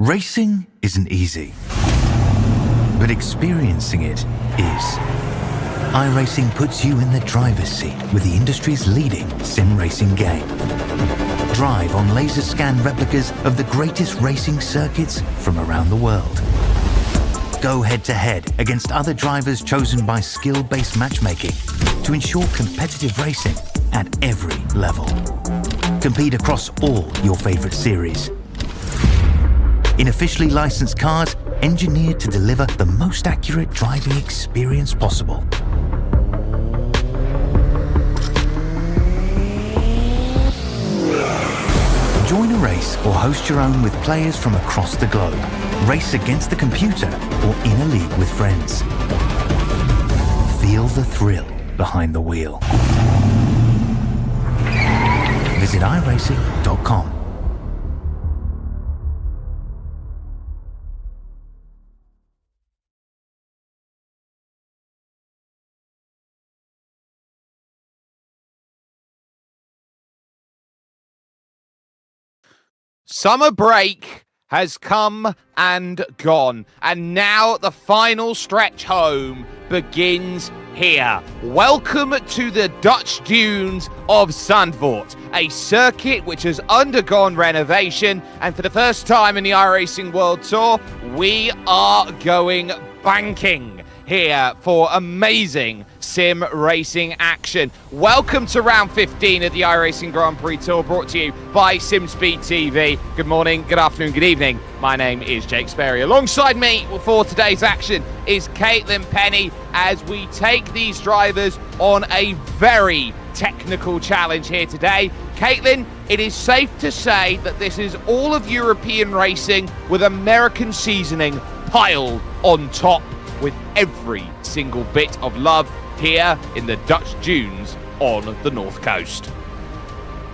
Racing isn't easy, but experiencing it is. iRacing puts you in the driver's seat with the industry's leading sim racing game. Drive on laser scan replicas of the greatest racing circuits from around the world. Go head-to-head against other drivers chosen by skill-based matchmaking to ensure competitive racing at every level. Compete across all your favorite series. In officially licensed cars, engineered to deliver the most accurate driving experience possible. Join a race or host your own with players from across the globe. Race against the computer or in a league with friends. Feel the thrill behind the wheel. Visit iRacing.com. Summer break has come and gone, and now the final stretch home begins here. Welcome to the Dutch dunes of Zandvoort, a circuit which has undergone renovation, and for the first time in the iRacing World Tour, we are going banking here for amazing sim racing action. Welcome to round 15 of the iRacing Grand Prix Tour, brought to you by SimSpeed TV. Good morning, good afternoon, good evening. My name is Jake Sperry. Alongside me for today's action is Caitlin Penny as we take these drivers on a very technical challenge here today. Caitlin, it is safe to say that this is all of European racing with American seasoning piled on top, with every single bit of love here in the Dutch dunes on the north coast.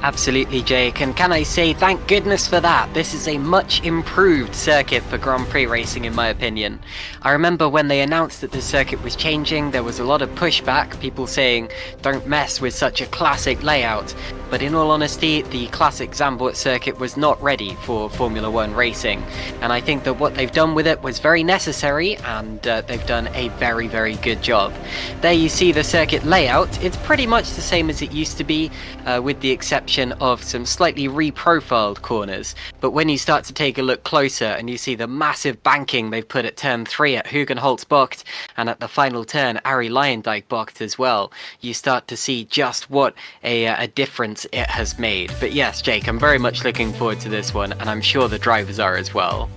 Absolutely, Jake, and can I say thank goodness for that. This is a much improved circuit for Grand Prix racing, in my opinion. I remember when they announced that the circuit was changing, there was a lot of pushback, people saying don't mess with such a classic layout. But in all honesty, the classic Zandvoort circuit was not ready for Formula One racing, and I think that what they've done with it was very necessary, and they've done a very, very good job. There you see the circuit layout. It's pretty much the same as it used to be, with the exception of some slightly reprofiled corners. But when you start to take a look closer and you see the massive banking they've put at turn 3 at Hugenholz-Bocht, and at the final turn Arie Luijendijk-Bocht as well, you start to see just what a difference it has made. But yes, Jake, I'm very much looking forward to this one, and I'm sure the drivers are as well.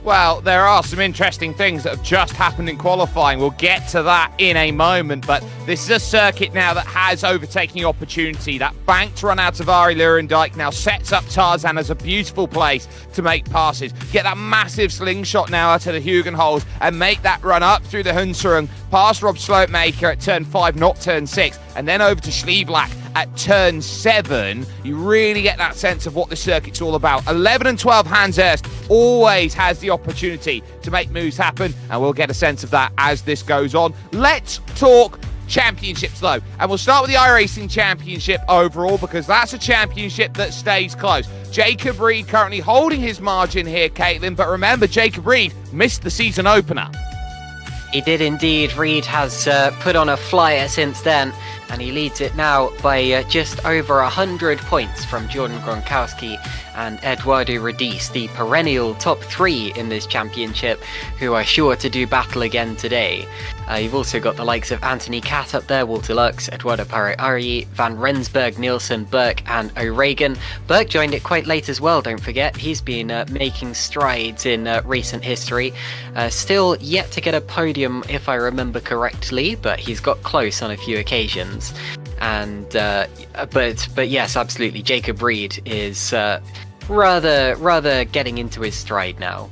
Well, there are some interesting things that have just happened in qualifying. We'll get to that in a moment, but this is a circuit now that has overtaking opportunity. That banked run out of Arie Luyendyk now sets up Tarzan as a beautiful place to make passes. Get that massive slingshot now out of the Hugenholz and make that run up through the Hunserung, past Rob Slopemaker at turn 5, not turn 6, and then over to Schlievlach at turn 7. You really get that sense of what the circuit's all about. 11 and 12 Hans Erst always has the opportunity to make moves happen, and we'll get a sense of that as this goes on. Let's talk championships though, and we'll start with the iRacing Championship overall, because that's a championship that stays close. Jacob Reed currently holding his margin here, Caitlin, but remember, Jacob Reed missed the season opener. He did indeed. Reed has put on a flyer since then, and he leads it now by just over 100 points from Jordan Gronkowski and Eduardo Radice, the perennial top 3 in this championship, who are sure to do battle again today. You've also got the likes of Anthony Cat up there, Walter Lux, Eduardo Paré-Ari, Van Rensburg, Nielsen, Burke and O'Regan. Burke joined it quite late as well, don't forget. He's been making strides in recent history. Still yet to get a podium, if I remember correctly, but he's got close on a few occasions. And but yes, absolutely, Jacob Reed is rather getting into his stride now.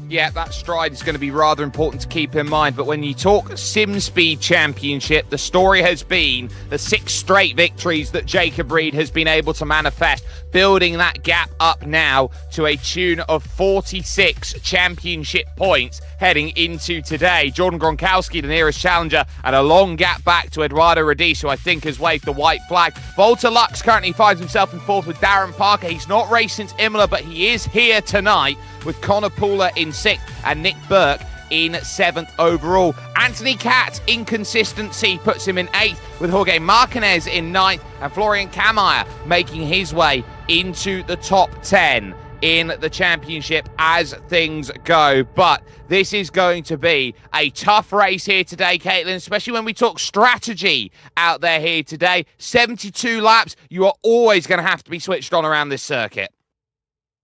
Yeah, that stride is going to be rather important to keep in mind. But when you talk Sim Speed Championship, the story has been the 6 straight victories that Jacob Reed has been able to manifest, building that gap up now to a tune of 46 championship points heading into today. Jordan Gronkowski, the nearest challenger, and a long gap back to Eduardo Radice, who I think has waved the white flag. Walter Lux currently finds himself in 4th with Darren Parker. He's not raced since Imola, but he is here tonight with Connor Pooler in 6th and Nick Burke in 7th overall. Anthony Kat's inconsistency puts him in 8th, with Jorge Martinez in 9th and Florian Kameyer making his way into the top 10 in the championship as things go. But this is going to be a tough race here today, Caitlin, especially when we talk strategy out there here today. 72 laps, you are always going to have to be switched on around this circuit.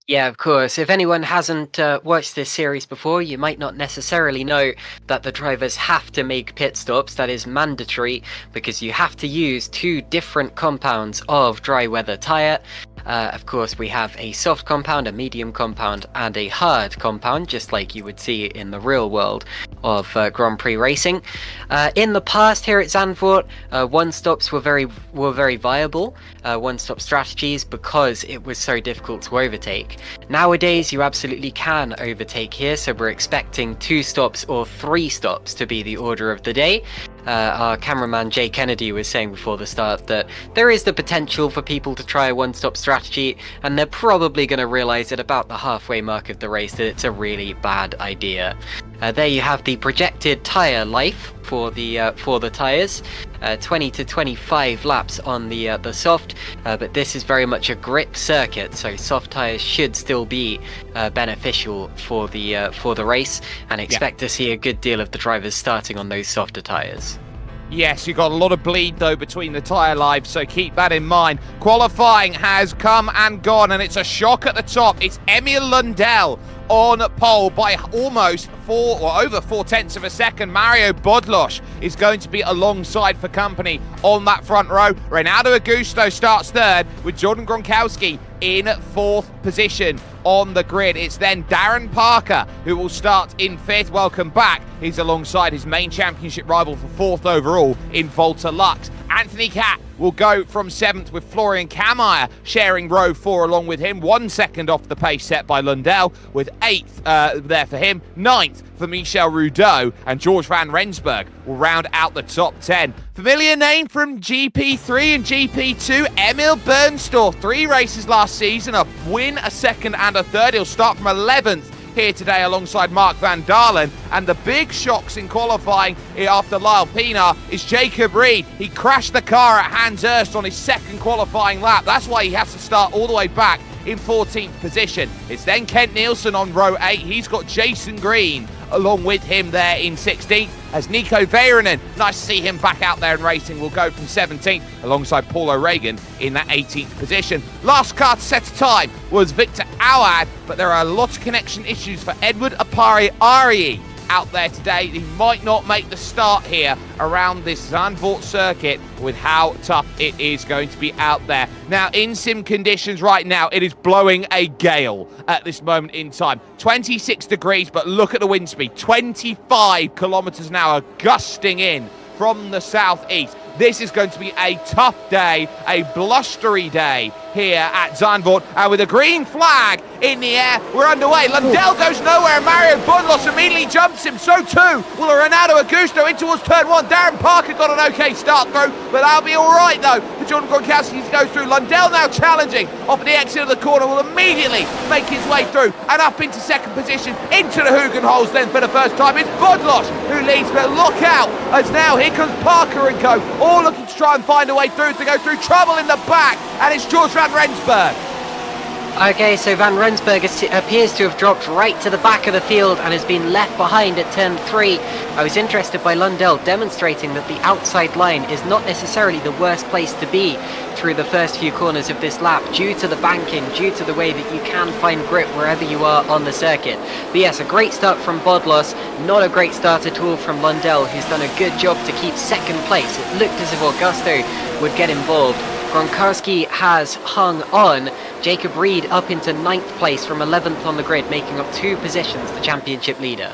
Yeah, of course. If anyone hasn't watched this series before, you might not necessarily know that the drivers have to make pit stops. That is mandatory because you have to use 2 different compounds of dry weather tyre. Of course, we have a soft compound, a medium compound, and a hard compound, just like you would see in the real world of Grand Prix racing. In the past here at Zandvoort, one-stops were very viable, one-stop strategies, because it was so difficult to overtake. Nowadays, you absolutely can overtake here, so we're expecting 2 stops or 3 stops to be the order of the day. Our cameraman Jay Kennedy was saying before the start that there is the potential for people to try a one-stop strategy, and they're probably going to realize at about the halfway mark of the race that it's a really bad idea. There you have the projected tyre life for the tyres, 20 to 25 laps on the soft, but this is very much a grip circuit, so soft tyres should still be beneficial for the race, and expect to see a good deal of the drivers starting on those softer tyres. Yes, you've got a lot of bleed, though, between the tyre lives, so keep that in mind. Qualifying has come and gone, and it's a shock at the top. It's Emil Lundell on pole by almost over 4/10 of a second. Mario Bodlosh is going to be alongside for company on that front row. Renato Augusto starts 3rd, with Jordan Gronkowski in 4th position on the grid. It's then Darren Parker who will start in 5th. Welcome back. He's alongside his main championship rival for 4th overall in Walter Lux. Anthony Cat will go from 7th, with Florian Kameyer sharing row 4 along with him, 1 second off the pace set by Lundell, with 8th there for him, 9th for Michel Rudeau, and George Van Rensburg will round out the top 10. Familiar name from GP3 and GP2, Emil Bernstorff. 3 races last season, a win, a 2nd and a 3rd. He'll start from 11th here today alongside Mark Van Dalen. And the big shocks in qualifying after Lyle Pinar is Jacob Reed. He crashed the car at Hans Erst on his 2nd qualifying lap. That's why he has to start all the way back in 14th position. It's then Kent Nielsen on row 8. He's got Jason Green along with him there in 16th, as Nico Väyrynen, nice to see him back out there in racing, will go from 17th alongside Paul O'Regan in that 18th position. Last car to set a time was Victor Awad, but there are a lot of connection issues for Edward Apari-Arie out there today. He might not make the start here around this Zandvoort circuit with how tough it is going to be out there. Now, in sim conditions right now, it is blowing a gale at this moment in time. 26 degrees, but look at the wind speed. 25 kilometers an hour gusting in from the southeast. This is going to be a tough day, a blustery day here at Zandvoort. And with a green flag in the air, we're underway. Lundell goes nowhere, and Mario Budlos immediately jumps him. So too will Renato Augusto in towards turn one. Darren Parker got an okay start through, but that'll be all right though for Jordan Gronkowski to go through. Lundell now challenging off at the exit of the corner, will immediately make his way through and up into second position, into the Hugen holes then for the first time. It's Budlos who leads, but look out as now here comes Parker and co, all looking to try and find a way through as they go through trouble in the back, and it's George Van Rensburg. Okay, so Van Rensburg appears to have dropped right to the back of the field and has been left behind at turn 3. I was interested by Lundell demonstrating that the outside line is not necessarily the worst place to be through the first few corners of this lap, due to the banking, due to the way that you can find grip wherever you are on the circuit. But yes, a great start from Bodlos, not a great start at all from Lundell, who's done a good job to keep second place. It looked as if Augusto would get involved. Gronkowski has hung on. Jacob Reed up into 9th place from 11th on the grid, making up 2 positions, the championship leader.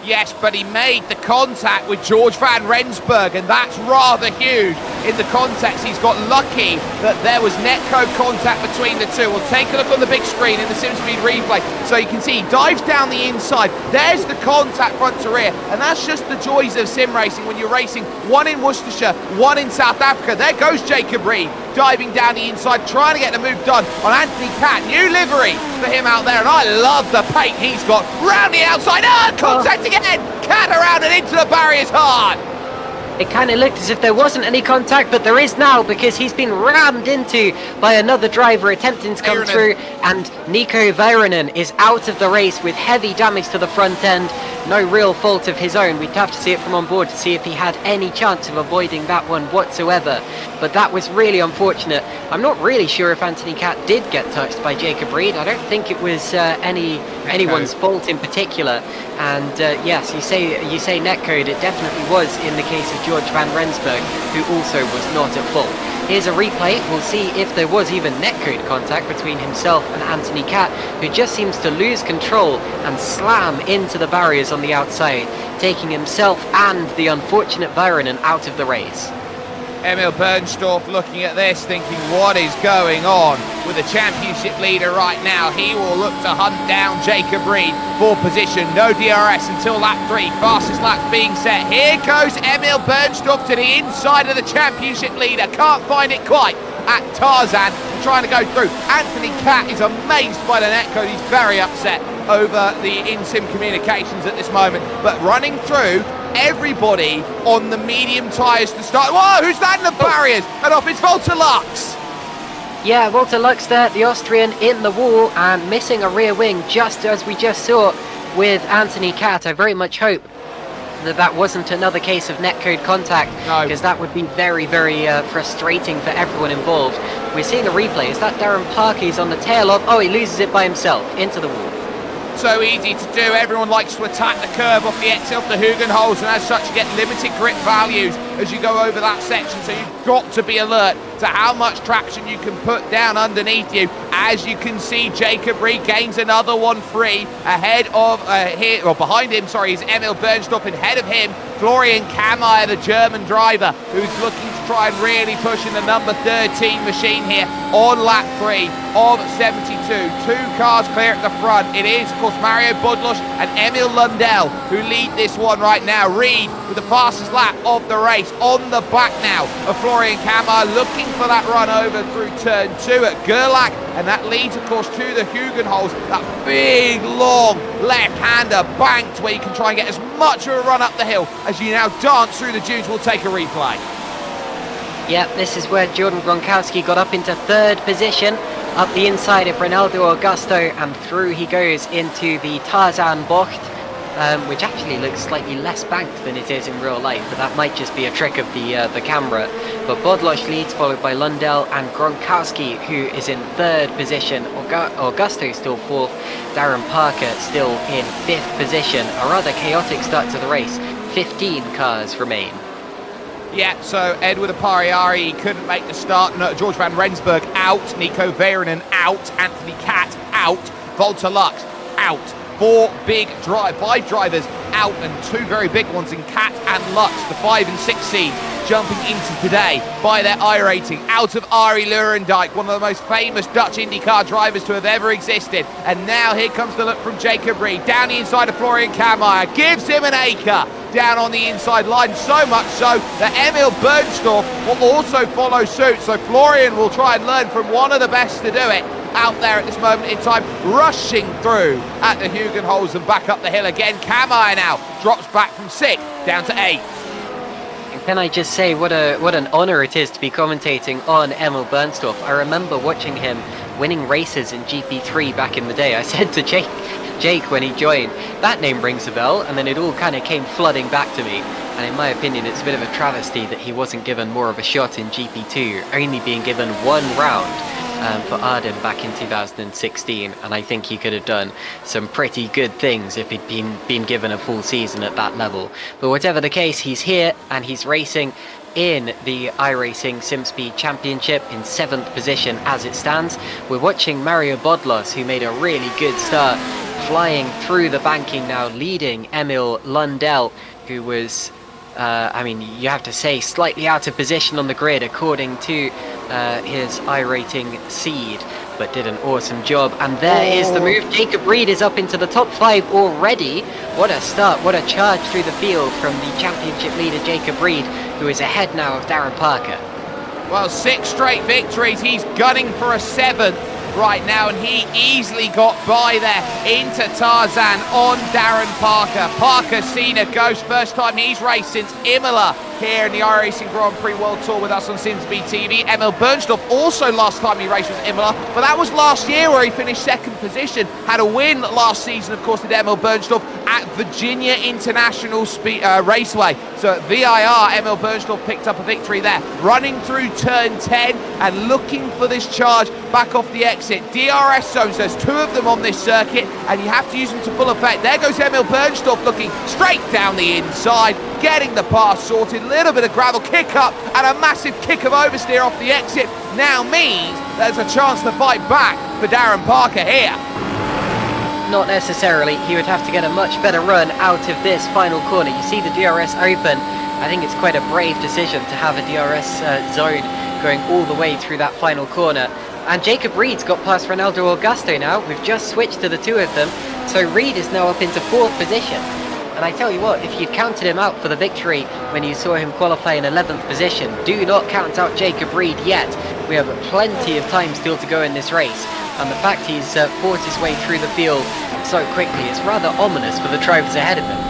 Yes, but he made the contact with George Van Rensburg, and that's rather huge in the context. He's got lucky that there was netcode contact between the two. We'll take a look on the big screen in the SimSpeed replay, so you can see he dives down the inside. There's the contact front to rear, and that's just the joys of sim racing when you're racing one in Worcestershire, one in South Africa. There goes Jacob Reed, diving down the inside, trying to get the move done on Anthony Catt. New livery for him out there, and I love the paint he's got round the outside. Contact again! Catt around and into the barriers hard! It kind of looked as if there wasn't any contact, but there is now, because he's been rammed into by another driver attempting to come through, and Nico Väyrynen is out of the race with heavy damage to the front end. No real fault of his own. We'd have to see it from on board to see if he had any chance of avoiding that one whatsoever. But that was really unfortunate. I'm not really sure if Anthony Catt did get touched by Jacob Reed. I don't think it was anyone's fault in particular. And yes, you say netcode. It definitely was in the case of George Van Rensburg, who also was not at fault. Here's a replay. We'll see if there was even netcode contact between himself and Anthony Catt, who just seems to lose control and slam into the barriers on the outside, taking himself and the unfortunate Väyrynen out of the race. Emil Bernstorff looking at this, thinking, what is going on with the championship leader right now? He will look to hunt down Jacob Reed for position. No DRS until lap 3. Fastest laps being set. Here goes Emil Bernstorff to the inside of the championship leader. Can't find it quite at Tarzan, trying to go through. Anthony Catt is amazed by the netcode. He's very upset over the in-sim communications at this moment, but running through everybody on the medium tyres to start. Whoa, who's that in the barriers? And off, it's Walter Lux. Yeah, Walter Lux there, the Austrian, in the wall and missing a rear wing, just as we just saw with Anthony Catt. I very much hope that wasn't another case of netcode contact, because that would be very, very frustrating for everyone involved. We're seeing a replay. Is that Darren Parker? He's on the tail of... Oh, he loses it by himself into the wall. So easy to do. Everyone likes to attack the curb off the exit of the Hugen holes, and as such you get limited grip values as you go over that section, so you've got to be alert to how much traction you can put down underneath you. As you can see, Jacob Reed gains another one free ahead of behind him, is Emil Bernstorff. Ahead of him, Florian Kammeyer, the German driver, who's looking to try and really push in the number 13 machine here on lap 3 of 72. 2 cars clear at the front. It is, of course, Mario Budlos and Emil Lundell who lead this one right now. Reed with the fastest lap of the race, on the back now of Florian Kammeyer, looking for that run over through turn 2 at Gerlach, and that leads, of course, to the Hugen holes. That big, long left-hander banked where you can try and get as much of a run up the hill as you now dance through the dunes. We'll take a replay. Yep, this is where Jordan Gronkowski got up into 3rd position, up the inside of Ronaldo Augusto, and through he goes into the Tarzan Bocht. which actually looks slightly less banked than it is in real life, but that might just be a trick of the camera. But Bodlosh leads, followed by Lundell and Gronkowski, who is in 3rd position. Augusto still 4th. Darren Parker still in 5th position. A rather chaotic start to the race. 15 cars remain. Yeah, so Edward Apariari couldn't make the start. No, George Van Rensburg out. Nico Veranen out. Anthony Cat out. Volta Lux out. 5 drivers out, and 2 very big ones in Cat and Lux, the 5 and 6 seed, jumping into today by their iRacing. Out of Arie Lurendyk, one of the most famous Dutch IndyCar drivers to have ever existed. And now here comes the look from Jacob Reed, down the inside of Florian Kammeier, gives him an acre down on the inside line, so much so that Emil Bernstorff will also follow suit. So Florian will try and learn from one of the best to do it out there at this moment in time, rushing through at the Hugenholz and back up the hill again. Kammeier now drops back from 6th down to 8th. And can I just say what an honour it is to be commentating on Emil Bernstorff. I remember watching him winning races in GP3 back in the day. I said to Jake when he joined, that name rings a bell, and then it all kind of came flooding back to me. And in my opinion, it's a bit of a travesty that he wasn't given more of a shot in GP2, only being given 1 round for Arden back in 2016, and I think he could have done some pretty good things if he'd been given a full season at that level. But whatever the case, he's here and he's racing in the iRacing SimSpeed Championship in 7th position as it stands. We're watching Mario Bodlos, who made a really good start, flying through the banking now, leading Emil Lundell, who was you have to say, slightly out of position on the grid according to his iRating seed, but did an awesome job. And there is the move. Jacob Reed is up into the top 5 already. What a start, what a charge through the field from the championship leader Jacob Reed, who is ahead now of Darren Parker. Well, 6 straight victories. He's gunning for a 7th right now, and he easily got by there into Tarzan on Darren Parker. Parker Cena goes, first time he's raced since Imola here in the iRacing Grand Prix World Tour with us on SimSpeed TV. Emil Bernstorff also last time he raced was Imola, but that was last year where he finished 2nd position. Had a win last season, of course, with Emil Bernstorff at Virginia International Raceway. So at VIR, Emil Bernstorff picked up a victory there, running through turn 10 and looking for this charge back off the exit. DRS zones, there's 2 of them on this circuit, and you have to use them to full effect. There goes Emil Bernstorff looking straight down the inside, getting the pass sorted. Little bit of gravel kick up and a massive kick of oversteer off the exit now means there's a chance to fight back for Darren Parker here. Not necessarily. He would have to get a much better run out of this final corner. You see the DRS open. I think it's quite a brave decision to have a DRS zone going all the way through that final corner. And Jacob Reed's got past Ronaldo Augusto now. We've just switched to the 2 of them. So Reed is now up into 4th position. And I tell you what, if you'd counted him out for the victory when you saw him qualify in 11th position, do not count out Jacob Reed yet. We have plenty of time still to go in this race. And the fact he's fought his way through the field so quickly is rather ominous for the drivers ahead of him.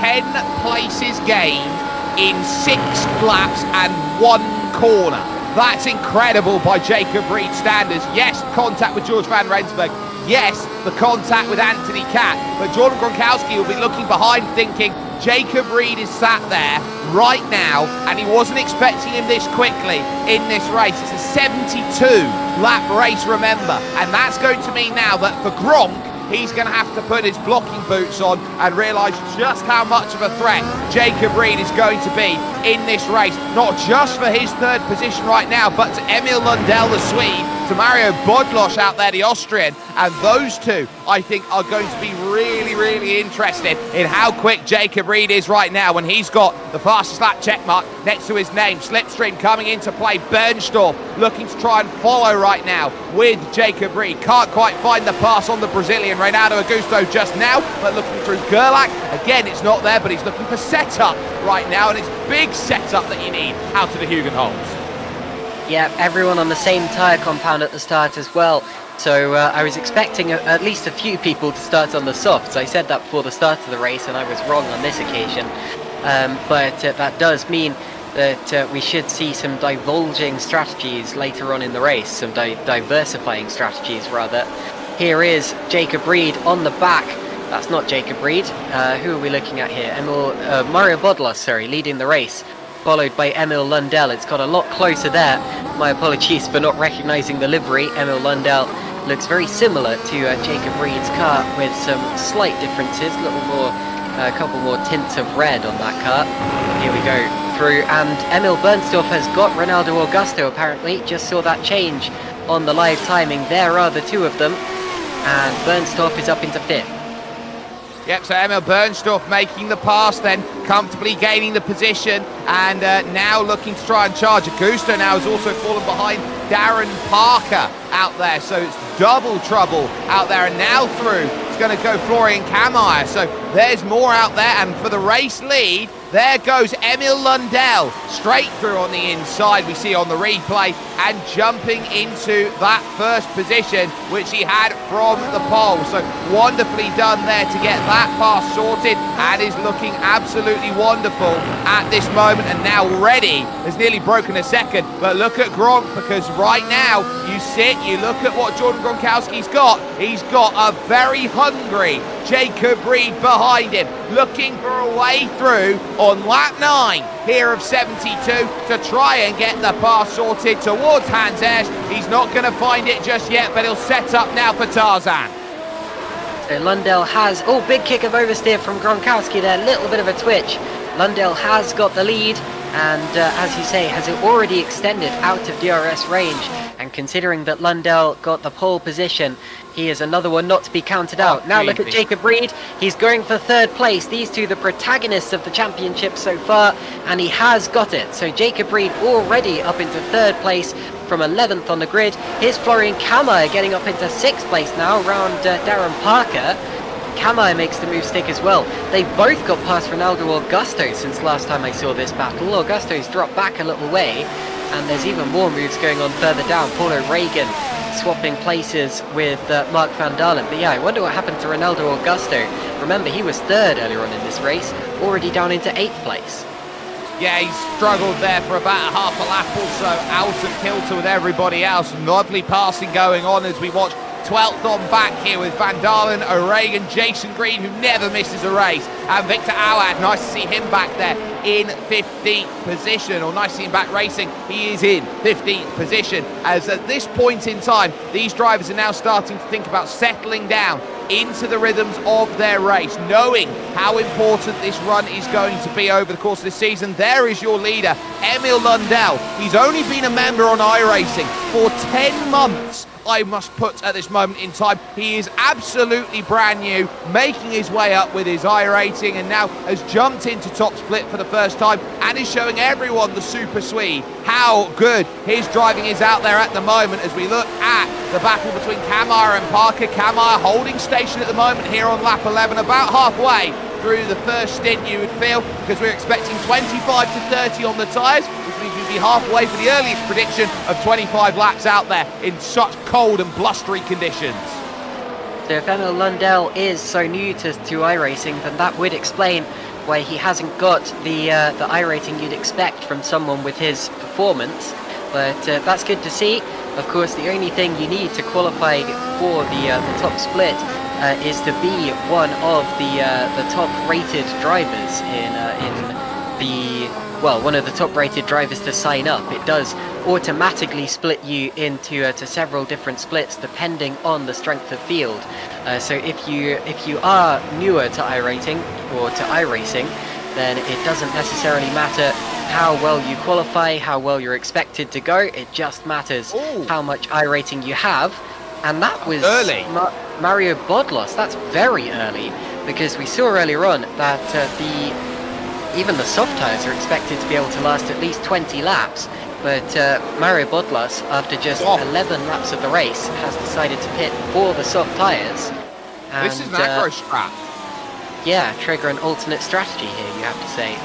10 places gained in 6 laps and 1 corner. That's incredible by Jacob Reed standards. Yes, contact with George Van Rensburg. Yes, the contact with Anthony Cat. But Jordan Gronkowski will be looking behind thinking Jacob Reed is sat there right now, and he wasn't expecting him this quickly in this race. It's a 72-lap race, remember. And that's going to mean now that for Gronk, he's going to have to put his blocking boots on and realise just how much of a threat Jacob Reed is going to be in this race. Not just for his 3rd position right now, but to Emil Lundell, the Swede, to Mario Bodlosh out there, the Austrian. And those 2, I think, are going to be really, really interested in how quick Jacob Reed is right now when he's got the fastest lap check mark next to his name. Slipstream coming into play. Bernstorff looking to try and follow right now with Jacob Reed. Can't quite find the pass on the Brazilian Renato Augusto just now, but looking through Gerlach. Again, it's not there, but he's looking for setup right now, and it's big setup that you need out of the Hugenholz. Yeah, everyone on the same tyre compound at the start as well. So I was expecting at least a few people to start on the softs. I said that before the start of the race, and I was wrong on this occasion. But that does mean that we should see some divulging strategies later on in the race, some diversifying strategies rather. Here is Jacob Reed on the back, That's not Jacob Reed. Who are we looking at here? Mario Bodlas, sorry, leading the race, followed by Emil Lundell. It's got a lot closer there. My apologies for not recognizing the livery. Emil Lundell looks very similar to Jacob Reed's car, with some slight differences, a couple more tints of red on that car. Here we go through, and Emil Bernstorff has got Ronaldo Augusto apparently. Just saw that change on the live timing. There are the two of them, and Bernstorff is up into 5th. Yep, so Emil Bernstorff making the pass then, comfortably gaining the position, and now looking to try and charge. Augusto now has also fallen behind Darren Parker out there, so it's double trouble out there, and now through it's going to go Florian Kammeyer, so there's more out there, and for the race lead, there goes Emil Lundell, straight through on the inside, we see on the replay, and jumping into that first position, which he had from the pole. So wonderfully done there to get that pass sorted, and is looking absolutely wonderful at this moment, and now already has nearly broken a second. But look at Gronk, because right now, you look at what Jordan Gronkowski's got. He's got a very hungry Jacob Reed behind him, looking for a way through on lap 9 here of 72 to try and get the pass sorted towards Hans Esch. He's not going to find it just yet, but he'll set up now for Tarzan. So Lundell has, big kick of oversteer from Gronkowski there, little bit of a twitch. Lundell has got the lead, and as you say, has already extended out of DRS range. And considering that Lundell got the pole position, he is another one not to be counted out. Now look at Jacob Reed, he's going for 3rd place. These two, the protagonists of the championship so far, and he has got it. So Jacob Reed already up into 3rd place from 11th on the grid. Here's Florian Kammeyer getting up into 6th place now, around Darren Parker. Kammeyer makes the move stick as well. They've both got past Ronaldo Augusto since last time I saw this battle. Augusto's dropped back a little way, and there's even more moves going on further down. Paul O'Regan swapping places with Mark van Dalen. But yeah, I wonder what happened to Ronaldo Augusto. Remember, he was 3rd earlier on in this race, already down into 8th place. Yeah, he's struggled there for about half a lap or so, out of kilter with everybody else. Lovely passing going on as we watch 12th on back here with Van Dalen, O'Regan, Jason Green, who never misses a race, and Victor Awad. Nice to see him back there in 15th position, or nice to see him back racing. He is in 15th position, as at this point in time, these drivers are now starting to think about settling down into the rhythms of their race, knowing how important this run is going to be over the course of this season. There is your leader, Emil Lundell. He's only been a member on iRacing for 10 months, I must put at this moment in time. He is absolutely brand new, making his way up with his iRacing, and now has jumped into top split for the first time, and is showing everyone, the Super Swede, how good his driving is out there at the moment. As we look at the battle between Kammeyer and Parker, Kammeyer holding station at the moment here on lap 11, about halfway through the first stint, you would feel, because we're expecting 25 to 30 on the tyres, which means we'd be halfway for the earliest prediction of 25 laps out there in such cold and blustery conditions. So if Emil Lundell is so new to iRacing, then that would explain why he hasn't got the iRating you'd expect from someone with his performance. But that's good to see. Of course, the only thing you need to qualify for the top split is to be one of the top-rated drivers one of the top-rated drivers to sign up. It does automatically split you into to several different splits depending on the strength of field. So if you are newer to iRating or to iRacing, then it doesn't necessarily matter how well you qualify, how well you're expected to go. It just matters how much iRating you have. And that was early. Mario Bodlos. That's very early, because we saw earlier on that even the soft tyres are expected to be able to last at least 20 laps. But Mario Bodlos, after just 11 laps of the race, has decided to pit for the soft tyres. This is an aggro strat. Yeah, trigger an alternate strategy here, you have to say.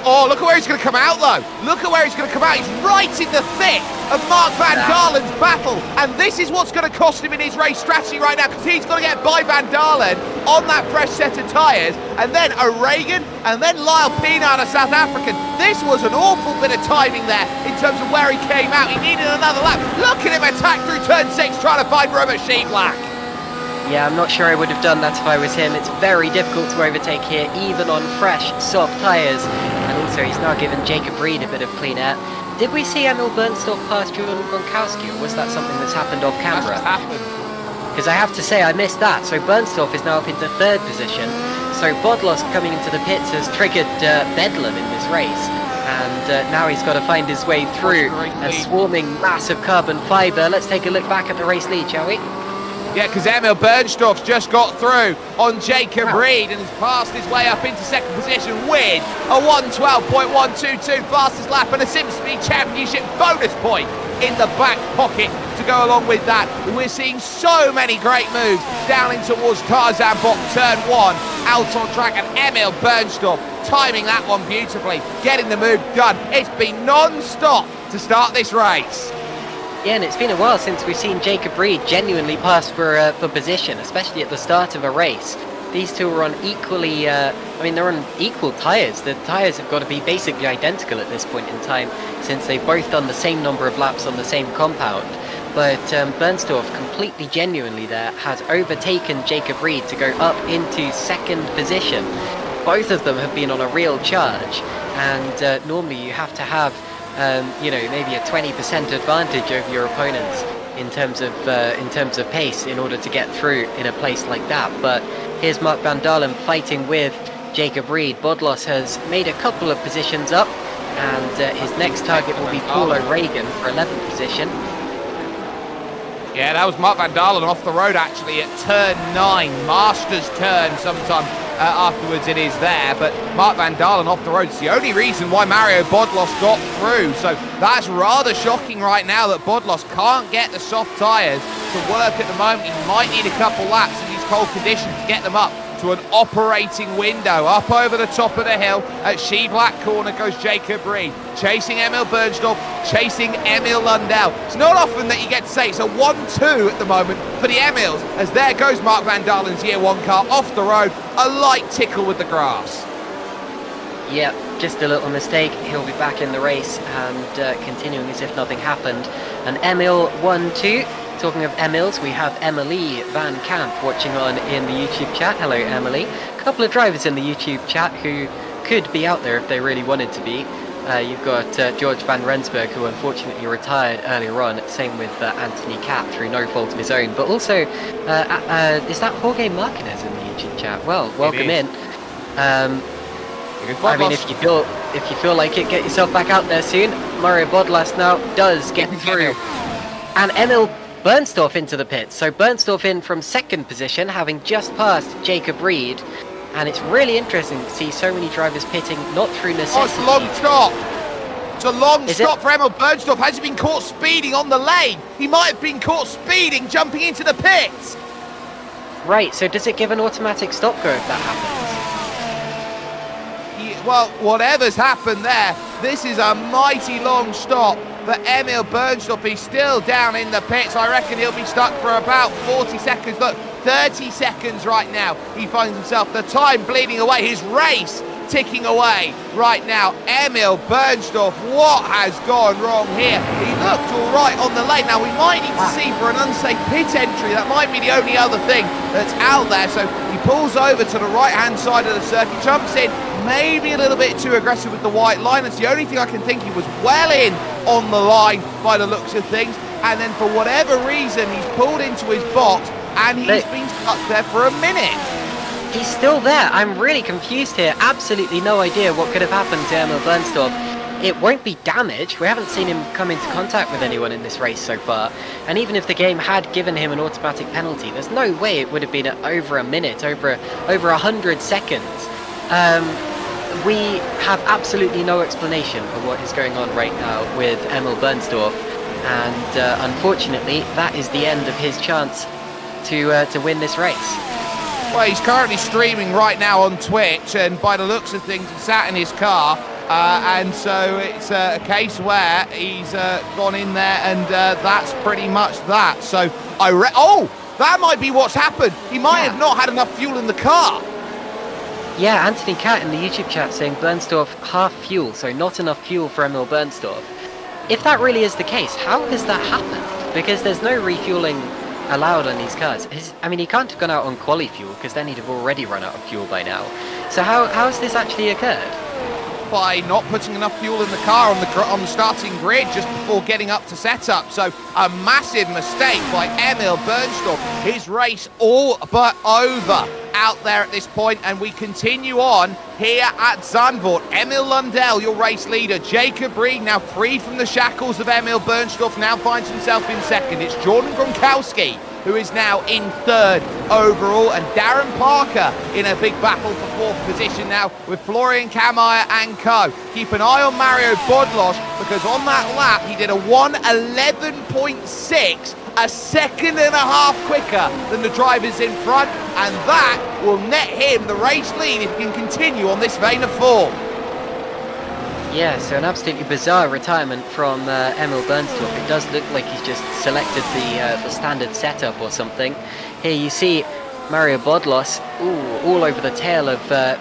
Oh, look at where he's going to come out, though. Look at where he's going to come out. He's right in the thick of Mark van Dalen's battle. And this is what's going to cost him in his race strategy right now, because he's got to get by Van Dalen on that fresh set of tyres. And then O'Regan, and then Lyle Pienaar, a South African. This was an awful bit of timing there in terms of where he came out. He needed another lap. Look at him attack through turn 6, trying to find Robert Sheeblack. Yeah, I'm not sure I would have done that if I was him. It's very difficult to overtake here, even on fresh, soft tyres. And also, he's now given Jacob Reed a bit of clean air. Did we see Emil Bernstorff pass Jordan Gronkowski, or was that something that's happened off camera? That's happened. Because I have to say, I missed that. So Bernstorff is now up into 3rd position. So Bodlos coming into the pits has triggered bedlam in this race. And now he's got to find his way through a swarming mass of carbon fibre. Let's take a look back at the race lead, shall we? Yeah, because Emil Bernstorff's just got through on Jacob Reed and has passed his way up into 2nd position with a 1:12.122 fastest lap and a SimSpeed Championship bonus point in the back pocket to go along with that. We're seeing so many great moves down in towards Zandvoort turn 1, out on track, and Emil Bernstorff timing that one beautifully, getting the move done. It's been non-stop to start this race. Yeah, and it's been a while since we've seen Jacob Reed genuinely pass for position, especially at the start of a race. These two are on equally, they're on equal tyres. The tyres have got to be basically identical at this point in time, since they've both done the same number of laps on the same compound. But Bernstorff, completely genuinely there, has overtaken Jacob Reed to go up into 2nd position. Both of them have been on a real charge, and normally you have to have maybe a 20% advantage over your opponents in terms of pace in order to get through in a place like that. But here's Mark van Dalen fighting with Jacob Reed. Bodlos has made a couple of positions up, and his next target will be Paul O'Regan for 11th position. Yeah, that was Mark van Dalen off the road actually at turn 9, Masters turn sometime afterwards it is there, but Mark van Dalen off the road is the only reason why Mario Bodlos got through, so that's rather shocking right now that Bodlos can't get the soft tyres to work at the moment. He might need a couple laps in these cold conditions to get them up to an operating window. Up over the top of the hill at Shevlack corner goes Jacob Reed, chasing Emil Bernstorff, chasing Emil Lundell. It's not often that you get to say it's a 1-2 at the moment for the Emils, as there goes Mark van Dalen's year 1 car off the road, a light tickle with the grass. Yep, just a little mistake. He'll be back in the race and continuing as if nothing happened. And Emil 1-2. Talking of Emils, we have Emily Van Camp watching on in the YouTube chat. Hello, Emily. A couple of drivers in the YouTube chat who could be out there if they really wanted to be. You've got George Van Rensburg, who unfortunately retired earlier on. Same with Anthony Kapp through no fault of his own. But also, is that Jorge Marquez in the YouTube chat? Well, welcome in. I mean, if you feel like it, get yourself back out there soon. Mario Bodlas now does get through, and Emil Bernstorff into the pits. So Bernstorff in from 2nd position, having just passed Jacob Reed. And it's really interesting to see so many drivers pitting, not through necessity. Oh, it's a long stop. It's a long stop for Emil Bernstorff. Has he been caught speeding on the lane? He might have been caught speeding, jumping into the pits. Right, so does it give an automatic stop go if that happens? Well, whatever's happened there, this is a mighty long stop for Emil Bernstorff. He's still down in the pits. I reckon he'll be stuck for about 40 seconds. Look, 30 seconds right now. He finds himself, the time bleeding away, his race ticking away right now. Emil Bernstorff, what has gone wrong here? He looked all right on the lane. Now, we might need to see for an unsafe pit entry. That might be the only other thing that's out there. So he pulls over to the right-hand side of the circuit, jumps in, maybe a little bit too aggressive with the white line. That's the only thing I can think. He was well in on the line by the looks of things. And then for whatever reason, he's pulled into his box and he's been stuck there for a minute. He's still there. I'm really confused here. Absolutely no idea what could have happened to Emil Bernstorff. It won't be damage. We haven't seen him come into contact with anyone in this race so far. And even if the game had given him an automatic penalty, there's no way it would have been over a minute, over 100 seconds. We have absolutely no explanation for what is going on right now with Emil Bernstorff. And unfortunately, that is the end of his chance to win this race. Well, he's currently streaming right now on Twitch, and by the looks of things, he's sat in his car, and so it's a case where he's gone in there, and that's pretty much that. So that might be what's happened. He might have not had enough fuel in the car. Yeah, Anthony Cat in the YouTube chat saying Bernstorff half fuel, so not enough fuel for Emil Bernstorff. If that really is the case, how has that happened? Because there's no refueling allowed on these cars. I mean, he can't have gone out on quali fuel because then he'd have already run out of fuel by now. So how has this actually occurred? By not putting enough fuel in the car on the starting grid just before getting up to setup. So a massive mistake by Emil Bernstorff. His race all but over out there at this point, and we continue on here at Zandvoort. Emil Lundell, your race leader. Jacob Reed, now free from the shackles of Emil Bernstorff, now finds himself in second. It's Jordan Gronkowski who is now in third overall, and Darren Parker in a big battle for fourth position now with Florian Kammeyer and co. Keep an eye on Mario Bodlosh, because on that lap he did a 1:11.6, a second and a half quicker than the drivers in front, and that will net him the race lead if he can continue on this vein of form. Yeah, so an absolutely bizarre retirement from Emil Bernstorff. It does look like he's just selected the standard setup or something. Here you see Mario Bodlos, all over the tail of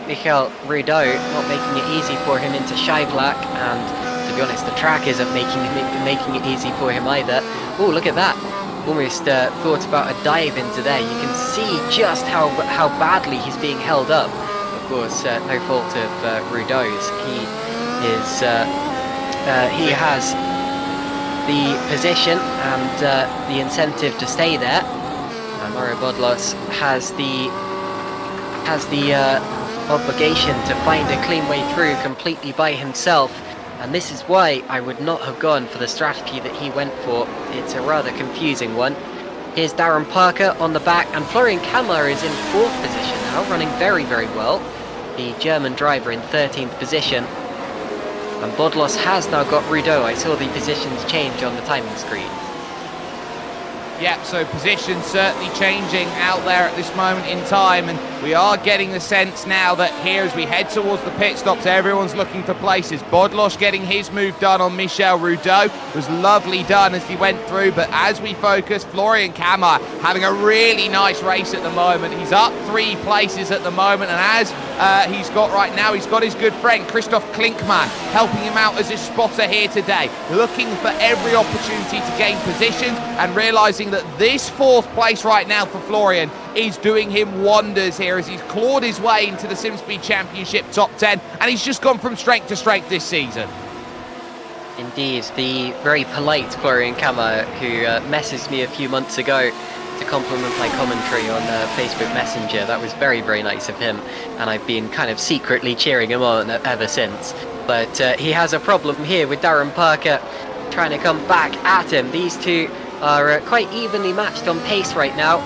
Michael Rudeau, not making it easy for him into Scheivlak, and to be honest, the track isn't making it easy for him either. Oh, look at that. Almost thought about a dive into there. You can see just how badly he's being held up. Of course, no fault of Rudeau's. He has the position and the incentive to stay there. Mario Bodlos has the obligation to find a clean way through completely by himself, and this is why I would not have gone for the strategy that he went for. It's a rather confusing one. Here's Darren Parker on the back, and Florian Kammerer is in fourth position now, running very, very well. The German driver in 13th position. And Bodlos has now got Rudeau. I saw the positions change on the timing screen. Yep, so position certainly changing out there at this moment in time, and we are getting the sense now that here as we head towards the pit stops, everyone's looking for places. Bodlos getting his move done on Michel Rudeau. It was lovely done as he went through, but as we focus, Florian Kammerer having a really nice race at the moment. He's up 3 places at the moment, and as he's got right now, he's got his good friend Christoph Klinkmann helping him out as his spotter here today, looking for every opportunity to gain positions and realising that this 4th place right now for Florian is doing him wonders here as he's clawed his way into the SimSpeed Championship top 10, and he's just gone from strength to strength this season. Indeed, the very polite Florian Kammerer who messaged me a few months ago to compliment my commentary on Facebook Messenger. That was very, very nice of him, and I've been kind of secretly cheering him on ever since. But he has a problem here with Darren Parker trying to come back at him. These two are quite evenly matched on pace right now,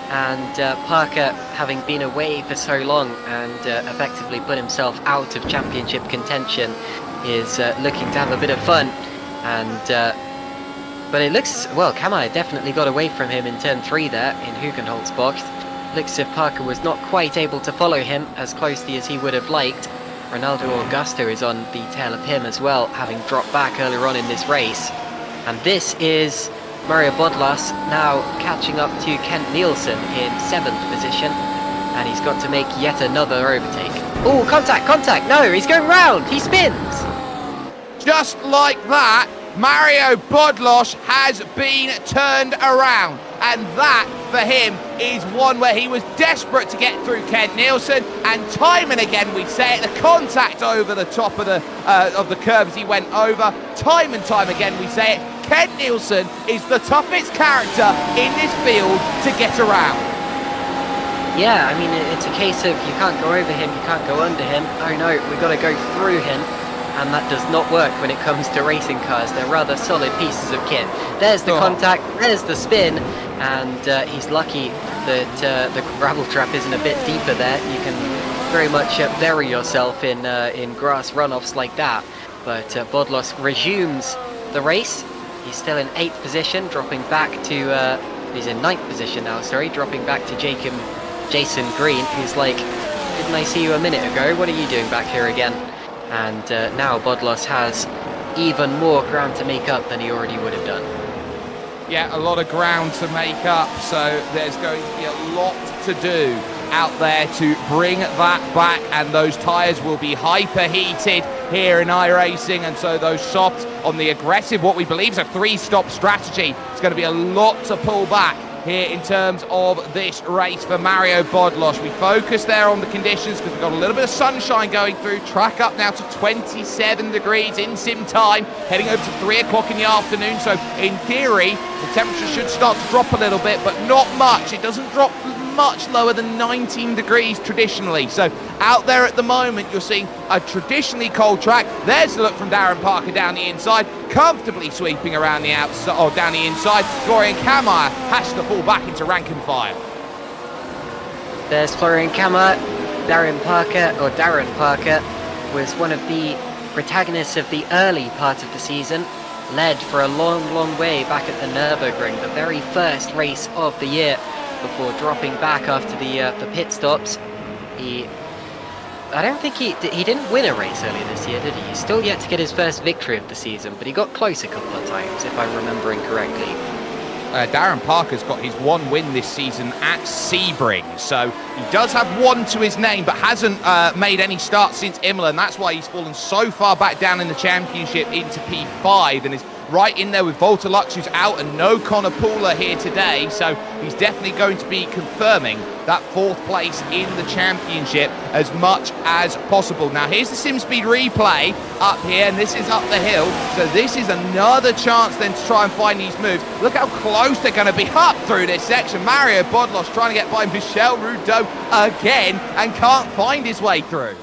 and Parker, having been away for so long and effectively put himself out of championship contention, is looking to have a bit of fun. And but it looks, well, Kammerer definitely got away from him in turn 3 there in Hugenholt's box. Looks as if Parker was not quite able to follow him as closely as he would have liked. Ronaldo Augusto is on the tail of him as well, having dropped back earlier on in this race. And this is Mario Bodlas now catching up to Kent Nielsen in 7th position, and he's got to make yet another overtake. Oh, contact, no, he's going round, he spins! Just like that, Mario Bodlos has been turned around, and that for him is one where he was desperate to get through Kent Nielsen, and time and again we say it, the contact over the top of the curbs he went over, time and time again we say it, Kent Nielsen is the toughest character in this field to get around. Yeah, I mean, it's a case of you can't go over him, you can't go under him. Oh no, we've got to go through him. And that does not work when it comes to racing cars. They're rather solid pieces of kit. There's the contact, there's the spin, and he's lucky that the gravel trap isn't a bit deeper there. You can very much bury yourself in grass runoffs like that. But Bodlos resumes the race. He's still in 8th position, dropping back to... he's in 9th position now, sorry, dropping back to Jason Green, who's like, didn't I see you a minute ago? What are you doing back here again? And now Bodlos has even more ground to make up than he already would have done. Yeah, a lot of ground to make up, so there's going to be a lot to do out there to bring that back, and those tyres will be hyperheated here in iRacing, and so those softs on the aggressive, what we believe is a 3-stop strategy, it's going to be a lot to pull back here in terms of this race for Mario Bodlos. We focus there on the conditions because we've got a little bit of sunshine going through. Track up now to 27 degrees in sim time, heading over to 3 o'clock in the afternoon. So in theory, the temperature should start to drop a little bit, but not much. It doesn't drop much lower than 19 degrees traditionally. So out there at the moment, you're seeing a traditionally cold track. There's the look from Darren Parker down the inside, comfortably sweeping around the outside, or down the inside. Florian Kammeyer has to fall back into rank and file. There's Florian Kammeyer. Darren Parker was one of the protagonists of the early part of the season, led for a long way back at the Nürburgring, the very first race of the year, before dropping back after the pit stops. I don't think he didn't win a race earlier this year, did he? He's still yet to get his first victory of the season, but he got close a couple of times, if I'm remembering correctly. Darren Parker's got his one win this season at Sebring, so he does have one to his name, but hasn't made any starts since Imola, and that's why he's fallen so far back down in the championship into P5 and is right in there with Volta Lux, who's out, and no Connor Pooler here today, so he's definitely going to be confirming that 4th place in the championship as much as possible. Now here's the SimSpeed replay up here, and this is up the hill, so this is another chance then to try and find these moves. Look how close they're going to be up through this section. Mario Bodlos trying to get by Michel Rudeau again and can't find his way through.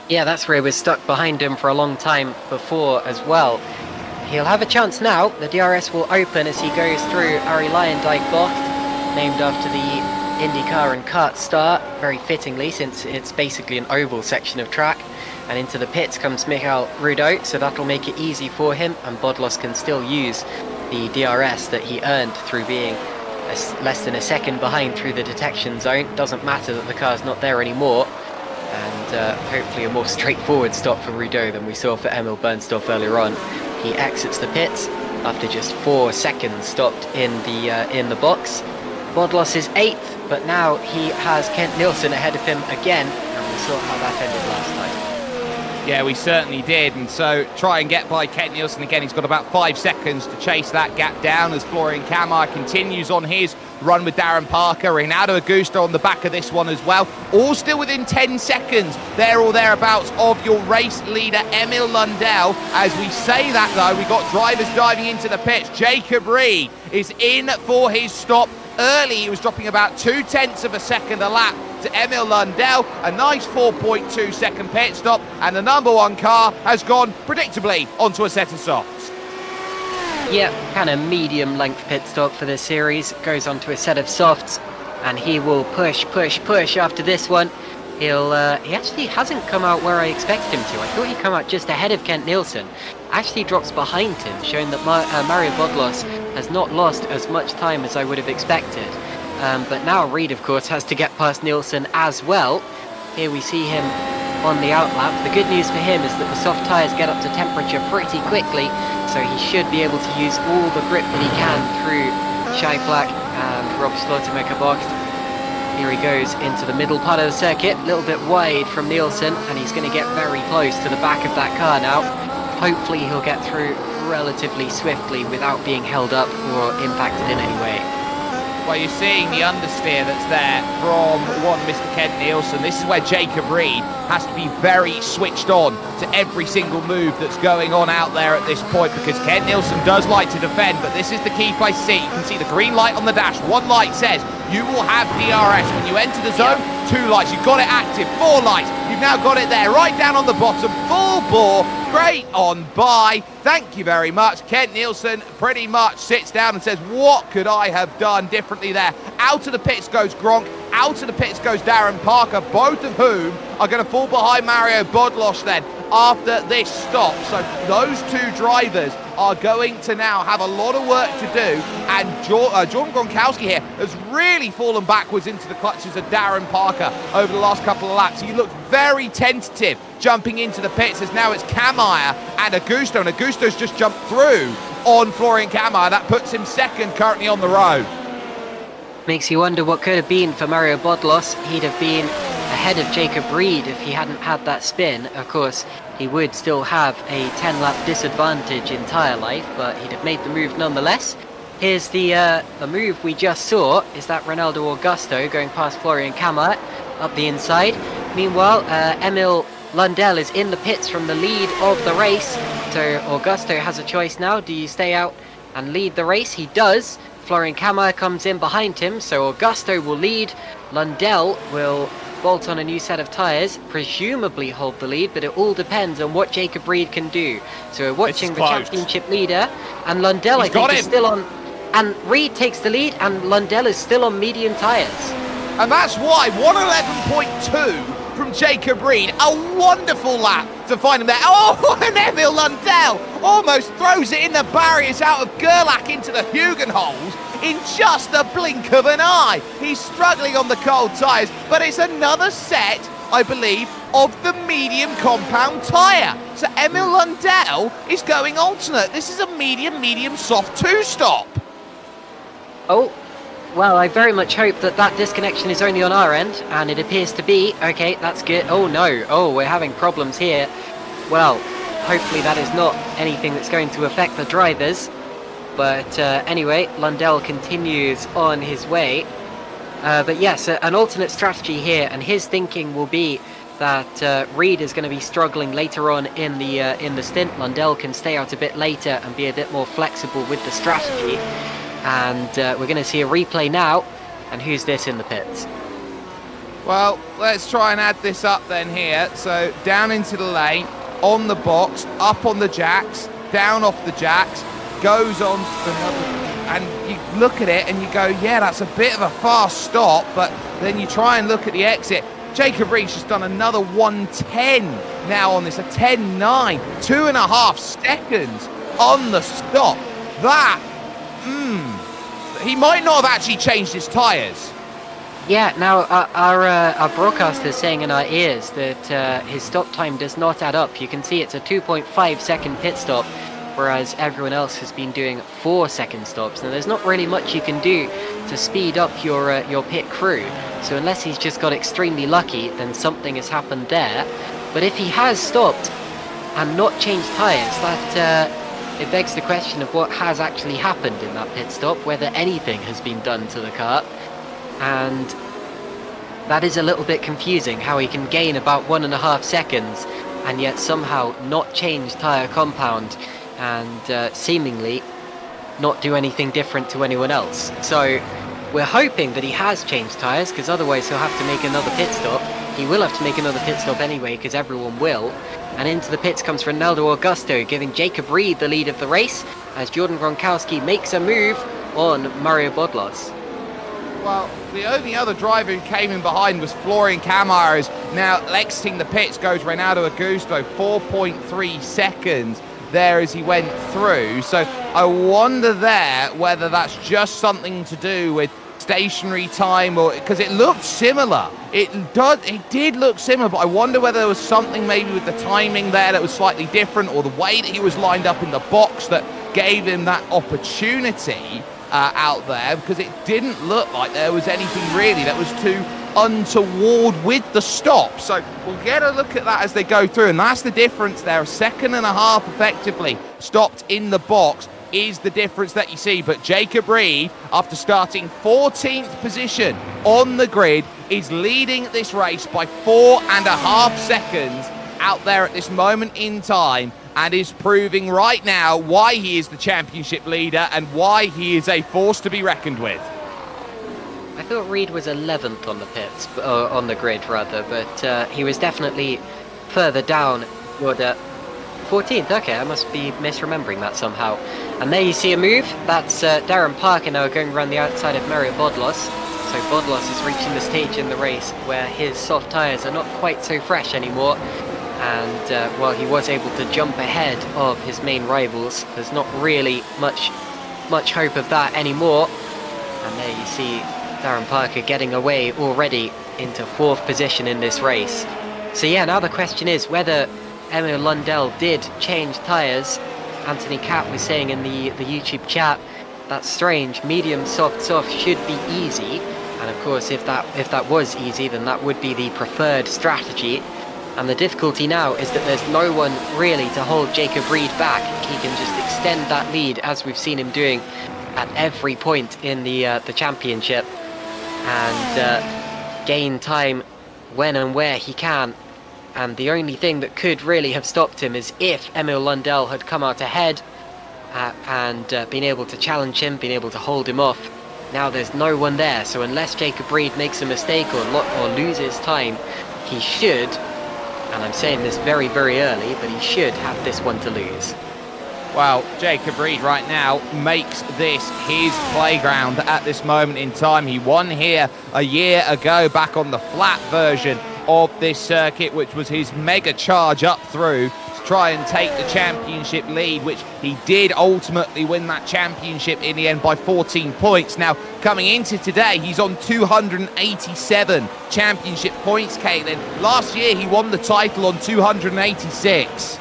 Yeah, that's where he was stuck behind him for a long time before as well. He'll have a chance now. The DRS will open as he goes through Arie Luyendyk Bocht, named after the IndyCar and kart star, very fittingly, since it's basically an oval section of track. And into the pits comes Michel Rudeau, so that'll make it easy for him, and Bodlos can still use the DRS that he earned through being less than a second behind through the detection zone. Doesn't matter that the car's not there anymore. And hopefully a more straightforward stop for Rudeau than we saw for Emil Bernstorff earlier on. He exits the pits after just 4 seconds stopped in the box. Bodlos is 8th, but now he has Kent Nielsen ahead of him again, and we saw how that ended last time. Yeah, we certainly did, and so try and get by Kent Nielsen again. He's got about 5 seconds to chase that gap down as Florian Kammeyer continues on his run with Darren Parker. Renato Augusto on the back of this one as well. All still within 10 seconds, there or thereabouts, of your race leader, Emil Lundell. As we say that, though, we've got drivers diving into the pits. Jacob Reed is in for his stop. Early, he was dropping about 0.2 of a second a lap to Emil Lundell. A nice 4.2 second pit stop, and the number 1 car has gone predictably onto a set of softs. Yep, kind of medium length pit stop for this series. Goes onto a set of softs, and he will push after this one. He actually hasn't come out where I expected him to. I thought he'd come out just ahead of Kent Nielsen. Actually drops behind him, showing that Mario Bodlos has not lost as much time as I would have expected. But now Reed, of course, has to get past Nielsen as well. Here we see him on the outlap. The good news for him is that the soft tyres get up to temperature pretty quickly, so he should be able to use all the grip that he can through Scheiflach and Rob Slaughtermaker Box. Here he goes into the middle part of the circuit, a little bit wide from Nielsen, and he's going to get very close to the back of that car now. Hopefully he'll get through relatively swiftly without being held up or impacted in any way. Well, you're seeing the understeer that's there from one Mr. Kent Nielsen. This is where Jacob Reed has to be very switched on to every single move that's going on out there at this point, because Kent Nielsen does like to defend, but this is the key place to see. You can see the green light on the dash. 1 light says you will have DRS when you enter the zone. 2 lights, you've got it active. 4 lights, you've now got it there, right down on the bottom, full bore, great on by. Thank you very much. Kent Nielsen pretty much sits down and says, what could I have done differently there? Out of the pits goes Gronk, out of the pits goes Darren Parker, both of whom are going to fall behind Mario Bodlos then after this stop. So those 2 drivers are going to now have a lot of work to do, and Jordan Gronkowski here has really fallen backwards into the clutches of Darren Parker over the last couple of laps. He looked very tentative jumping into the pits, as now it's Kammeyer and Augusto, and Augusto's just jumped through on Florian Kammeyer. That puts him 2nd currently on the road. Makes you wonder what could have been for Mario Bodlos. He'd have been ahead of Jacob Reed if he hadn't had that spin. Of course, he would still have a 10-lap disadvantage in tyre life, but he'd have made the move nonetheless. Here's the move we just saw, is that Ronaldo Augusto going past Florian Kammert up the inside. Meanwhile, Emil Lundell is in the pits from the lead of the race. So Augusto has a choice now. Do you stay out and lead the race? He does. Florian Kammert comes in behind him, so Augusto will lead. Lundell will bolt on a new set of tyres, presumably hold the lead, but it all depends on what Jacob Reed can do. So we're watching the championship leader, and Lundell, I think, is still on, and Reed takes the lead, and Lundell is still on medium tyres. And that's why 111.2 from Jacob Reed, a wonderful lap to find him there. Oh, and Emil Lundell almost throws it in the barriers out of Gerlach into the Hugenholz in just a blink of an eye. He's struggling on the cold tyres, but it's another set, I believe, of the medium compound tyre. So Emil Lundell is going alternate. This is a medium soft two-stop. Oh, well, I very much hope that that disconnection is only on our end, and it appears to be. Okay, that's good. Oh no, oh, we're having problems here. Well, hopefully that is not anything that's going to affect the drivers. But anyway, Lundell continues on his way. But yes, an alternate strategy here, and his thinking will be that Reed is going to be struggling later on in the stint. Lundell can stay out a bit later and be a bit more flexible with the strategy. And we're going to see a replay now. And who's this in the pits? Well, let's try and add this up then here. So down into the lane, on the box, up on the jacks, down off the jacks, goes on to another, and you look at it and you go, yeah, that's a bit of a fast stop, but then you try and look at the exit. Jacob Reed's just done another 110 now on this, a 10.9, 2.5 seconds on the stop. That, he might not have actually changed his tyres. Yeah, now our broadcaster is saying in our ears that his stop time does not add up. You can see it's a 2.5 second pit stop, whereas everyone else has been doing 4-second stops. Now, there's not really much you can do to speed up your pit crew. So unless he's just got extremely lucky, then something has happened there. But if he has stopped and not changed tyres, that it begs the question of what has actually happened in that pit stop, whether anything has been done to the car. And that is a little bit confusing, how he can gain about 1.5 seconds and yet somehow not change tyre compound and seemingly not do anything different to anyone else. So we're hoping that he has changed tyres, because otherwise he'll have to make another pit stop. He will have to make another pit stop anyway, because everyone will. And into the pits comes Ronaldo Augusto, giving Jacob Reed the lead of the race, as Jordan Gronkowski makes a move on Mario Bodlos. Well, the only other driver who came in behind was Florian Kammert, is now exiting the pits, goes Ronaldo Augusto, 4.3 seconds there as he went through. So I wonder there whether that's just something to do with stationary time, or because it looked similar. It did look similar, but I wonder whether there was something maybe with the timing there that was slightly different, or the way that he was lined up in the box that gave him that opportunity out there, because it didn't look like there was anything really that was too untoward with the stop. So we'll get a look at that as they go through, and that's the difference there. 1.5 seconds effectively stopped in the box is the difference that you see. But Jacob Reed, after starting 14th position on the grid, is leading this race by 4.5 seconds out there at this moment in time, and is proving right now why he is the championship leader and why he is a force to be reckoned with. I thought Reed was 11th on the pits, on the grid rather, but he was definitely further down. 14th, okay, I must be misremembering that somehow. And there you see a move. That's Darren Parker now going around the outside of Mario Bodlos. So Bodlos is reaching the stage in the race where his soft tyres are not quite so fresh anymore. And while he was able to jump ahead of his main rivals, there's not really much hope of that anymore. And there you see Darren Parker getting away already into 4th position in this race. So yeah, now the question is whether Emil Lundell did change tyres. Anthony Catt was saying in the YouTube chat, that's strange, medium, soft should be easy. And of course, if that was easy, then that would be the preferred strategy. And the difficulty now is that there's no one really to hold Jacob Reed back. He can just extend that lead, as we've seen him doing at every point in the championship and gain time when and where he can. And the only thing that could really have stopped him is if Emil Lundell had come out ahead and been able to challenge him, been able to hold him off. Now there's no one there, so unless Jacob Reed makes a mistake or loses time, he should, and I'm saying this very, very early, but he should have this one to lose. Well, Jacob Reed right now makes this his playground at this moment in time. He won here a year ago back on the flat version of this circuit, which was his mega charge up through to try and take the championship lead, which he did ultimately win that championship in the end by 14 points. Now, coming into today, he's on 287 championship points, Caitlin. Last year, he won the title on 286.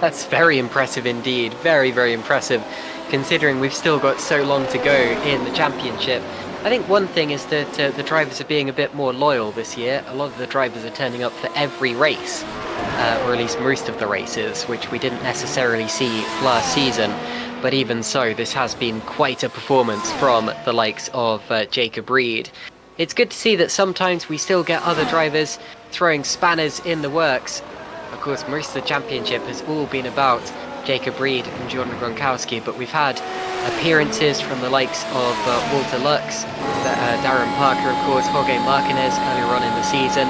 That's very impressive indeed. Very, very impressive, considering we've still got so long to go in the championship. I think one thing is that the drivers are being a bit more loyal this year. A lot of the drivers are turning up for every race, or at least most of the races, which we didn't necessarily see last season. But even so, this has been quite a performance from the likes of Jacob Reed. It's good to see that sometimes we still get other drivers throwing spanners in the works. Of course, most of the championship has all been about Jacob Reed and Jordan Gronkowski, but we've had appearances from the likes of Walter Lux, Darren Parker, of course, Jorge Martinez earlier on in the season.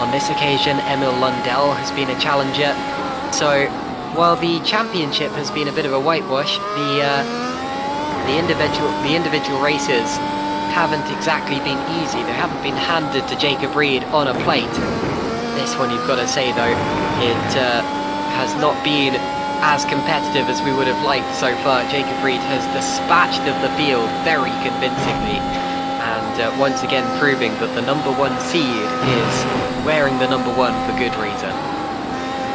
On this occasion, Emil Lundell has been a challenger. So while the championship has been a bit of a whitewash, the individual races haven't exactly been easy. They haven't been handed to Jacob Reed on a plate. This one, you've got to say though, it has not been as competitive as we would have liked so far. Jacob Reed has dispatched of the field very convincingly, and once again proving that the number one seed is wearing the number one for good reason.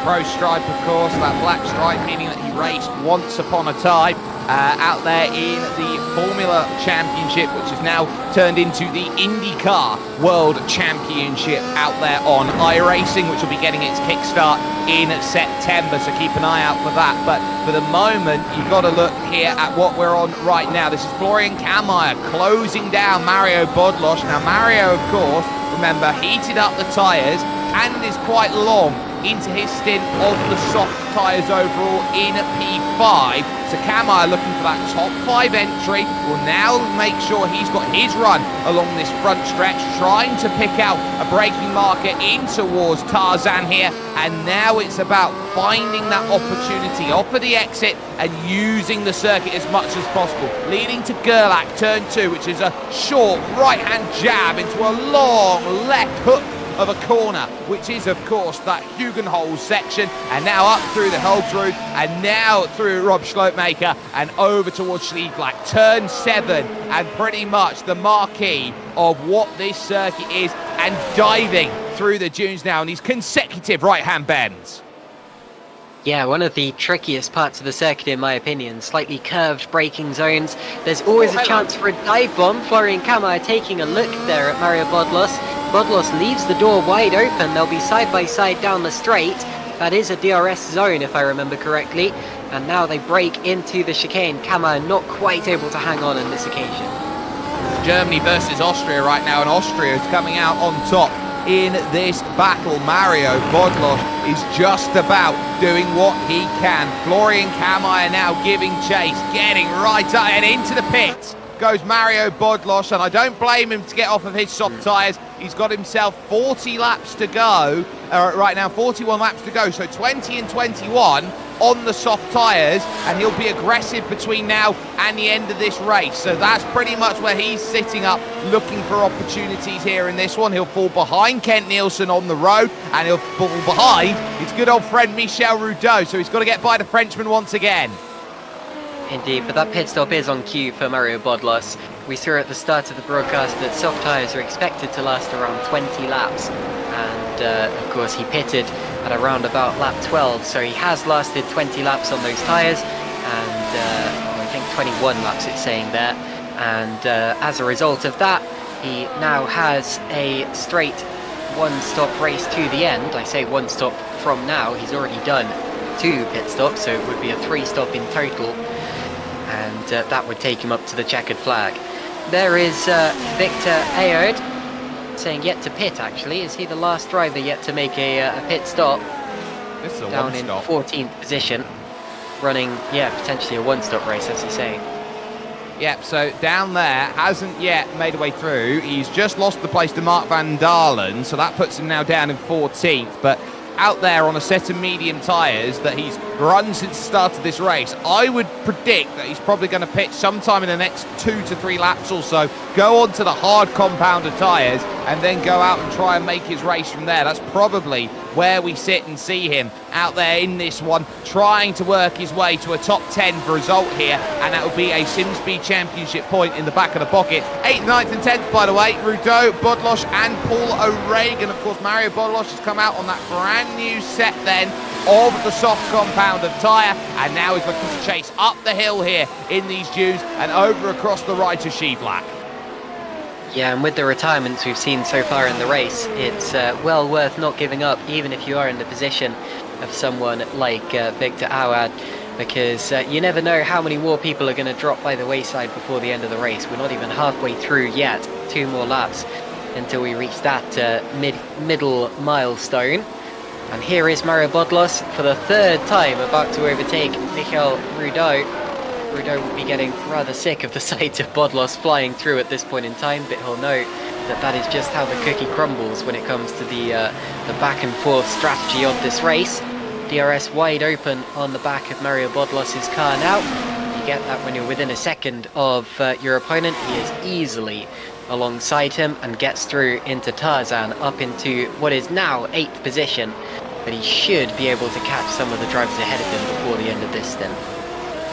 Pro stripe, of course, that black stripe meaning that he raced once upon a time out there in the Formula Championship, which has now turned into the IndyCar World Championship out there on iRacing, which will be getting its kickstart in September, so keep an eye out for that. But for the moment, you've got to look here at what we're on right now. This is Florian Kammeier closing down Mario Bodlosh. Now, Mario, of course, remember, heated up the tyres and is quite long into his stint on the soft tyres overall in P5. So Kammeier looking for that top 5 entry, will now make sure he's got his run along this front stretch, trying to pick out a braking marker in towards Tarzan here, and now it's about finding that opportunity off of the exit and using the circuit as much as possible, leading to Gerlach, turn 2, which is a short right-hand jab into a long left hook of a corner, which is of course that Hugenholz section, and now up through the Helgsrud, and now through Rob Schlootmaker and over towards Schlieglack, turn 7, and pretty much the marquee of what this circuit is, and diving through the dunes now in these consecutive right-hand bends. Yeah, one of the trickiest parts of the circuit, in my opinion. Slightly curved braking zones. There's always a chance for a dive bomb. Florian Kammeier taking a look there at Mario Bodlos. Bodlos leaves the door wide open. They'll be side by side down the straight. That is a DRS zone, if I remember correctly. And now they break into the chicane. Kammeier not quite able to hang on this occasion. Germany versus Austria right now, and Austria is coming out on top in this battle. Mario Bodlosh is just about doing what he can. Florian Kammeier now giving chase, getting right up and into the pit goes Mario Bodlosh, and I don't blame him to get off of his soft tyres. He's got himself 40 laps to go right now, 41 laps to go, so 20 and 21 on the soft tyres, and he'll be aggressive between now and the end of this race. So that's pretty much where he's sitting up, looking for opportunities here in this one. He'll fall behind Kent Nielsen on the road, and he'll fall behind his good old friend Michel Rudeau, so he's got to get by the Frenchman once again. Indeed, but that pit stop is on cue for Mario Bodlos. We saw at the start of the broadcast that soft tyres are expected to last around 20 laps, and of course he pitted at around about lap 12, so he has lasted 20 laps on those tyres, and I think 21 laps it's saying there, and as a result of that, he now has a straight one-stop race to the end. I say one stop from now, he's already done 2 pit stops, so it would be a 3 stop in total. and that would take him up to the checkered flag. There is Victor Aod saying yet to pit, actually. Is he the last driver yet to make a pit stop? This is a down in one-stop. 14th position, running, potentially a one-stop race, as you say. Yep, so down there, hasn't yet made a way through. He's just lost the place to Mark van Dalen, so that puts him now down in 14th. But out there on a set of medium tyres that he's run since the start of this race, I would predict that he's probably going to pitch sometime in the next 2 to 3 laps or so, go on to the hard compounder tyres, and then go out and try and make his race from there. That's probably where we sit and see him out there in this one, trying to work his way to a top 10 for result here, and that would be a SimSpeed Championship point in the back of the pocket. 8th, 9th and 10th, by the way, Rudeau, Bodlosh and Paul O'Regan. Of course, Mario Bodlosh has come out on that brand new set then of the soft compounded tyre, and now he's looking to chase up the hill here in these dunes and over across the right to Sheevlack. Yeah, and with the retirements we've seen so far in the race, it's well worth not giving up, even if you are in the position of someone like Victor Awad, because you never know how many more people are going to drop by the wayside before the end of the race. We're not even halfway through yet. 2 more laps until we reach that middle milestone. And here is Mario Bodlos for the 3rd time about to overtake Michael Rudeau. Rudeau will be getting rather sick of the sight of Bodlos flying through at this point in time, but he'll know that that is just how the cookie crumbles when it comes to the back and forth strategy of this race. DRS wide open on the back of Mario Bodlos' car now. You get that when you're within a second of your opponent. He is easily alongside him and gets through into Tarzan, up into what is now 8th position, but he should be able to catch some of the drivers ahead of him before the end of this stint.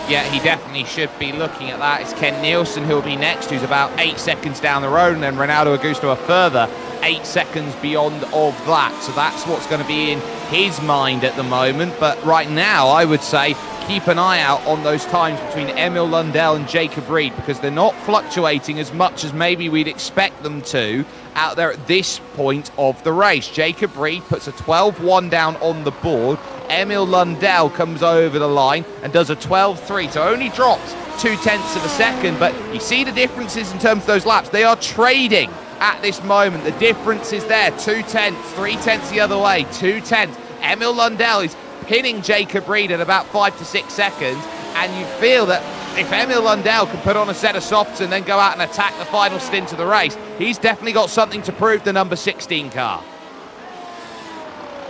Yeah, he definitely should be looking at that. It's Ken Nielsen who'll be next, who's about 8 seconds down the road, and then Ronaldo Augusto a further 8 seconds beyond of that. So that's what's going to be in his mind at the moment. But right now, I would say keep an eye out on those times between Emil Lundell and Jacob Reed, because they're not fluctuating as much as maybe we'd expect them to out there at this point of the race. Jacob Reed puts a 12-1 down on the board. Emil Lundell comes over the line and does a 12-3, so only drops 0.2 of a second, but you see the differences in terms of those laps. They are trading at this moment. The difference is there, 0.2, 0.3 the other way, 0.2. Emil Lundell is pinning Jacob Reed at about 5 to 6 seconds, and you feel that if Emil Lundell can put on a set of softs and then go out and attack the final stint of the race, he's definitely got something to prove, the number 16 car.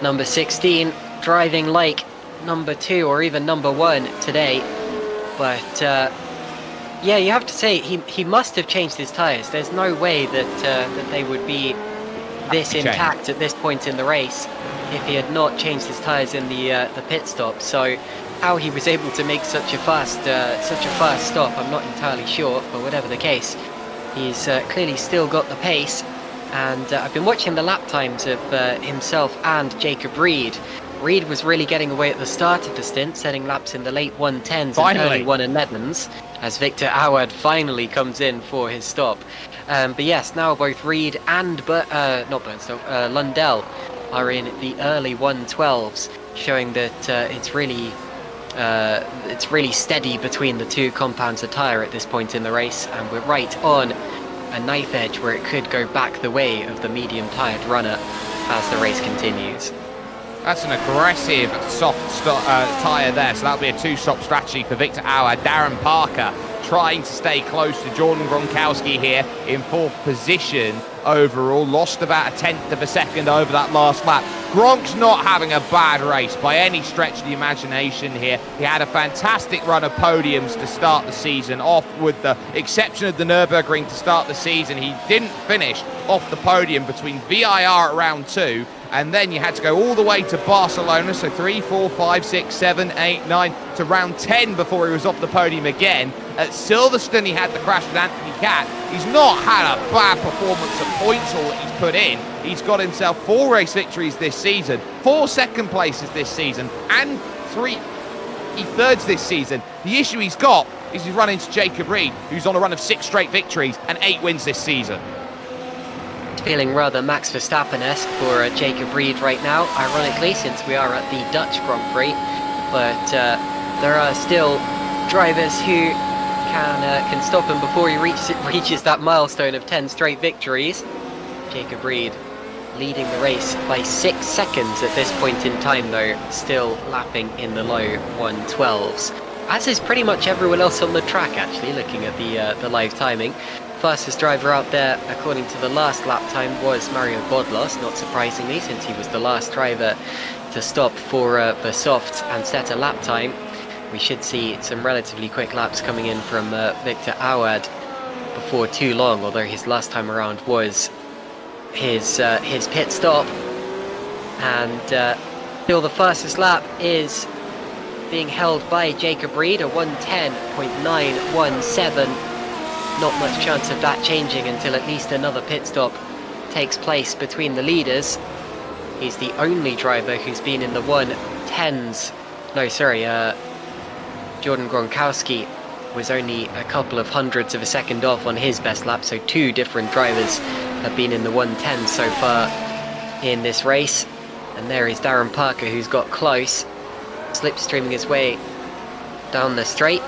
Number 16 driving like number 2 or even number 1 today, but yeah, you have to say he must have changed his tyres. There's no way that they would be this intact at this point in the race if he had not changed his tyres in the pit stop. So how he was able to make such a fast stop, I'm not entirely sure, but whatever the case, he's clearly still got the pace. And I've been watching the lap times of himself and Jacob Reed. Reed was really getting away at the start of the stint, setting laps in the late 110s and early 111s, as Victor Awad finally comes in for his stop. But yes, now both Reed and Lundell are in the early 112s, showing that it's really steady between the two compounds of tyre at this point in the race, and we're right on a knife edge where it could go back the way of the medium tyred runner as the race continues. That's an aggressive soft tyre there, so that'll be a 2-stop strategy for Victor Awad. Darren Parker trying to stay close to Jordan Gronkowski here in 4th position overall. Lost about 1/10 of a second over that last lap. Gronk's not having a bad race by any stretch of the imagination here. He had a fantastic run of podiums to start the season off, with the exception of the Nürburgring to start the season. He didn't finish off the podium between VIR at round 2, and then you had to go all the way to Barcelona, so 3, 4, 5, 6, 7, 8, 9 to round 10 before he was off the podium again. At Silverstone he had the crash with Anthony Catt. He's not had a bad performance at points all that he's put in. He's got himself 4 race victories this season, 4 second places this season, and 3 thirds this season. The issue he's got is he's run into Jacob Reed, who's on a run of 6 straight victories and 8 wins this season. Feeling rather Max Verstappen-esque for Jacob Reed right now, ironically, since we are at the Dutch Grand Prix. But there are still drivers who can stop him before he reaches that milestone of 10 straight victories. Jacob Reed leading the race by 6 seconds at this point in time, though, still lapping in the low 112s. As is pretty much everyone else on the track, actually, looking at the live timing. Fastest driver out there, according to the last lap time, was Mario Bodlos, not surprisingly, since he was the last driver to stop for the softs and set a lap time. We should see some relatively quick laps coming in from Victor Awad before too long, although his last time around was his pit stop. And still the fastest lap is being held by Jacob Reed, a 1:10.917. Not much chance of that changing until at least another pit stop takes place between the leaders. He's the only driver who's been in the 1:10s. No, sorry, Jordan Gronkowski was only a couple of hundredths of a second off on his best lap, so 2 different drivers have been in the 1:10 so far in this race. And there is Darren Parker, who's got close, slipstreaming his way down the straight,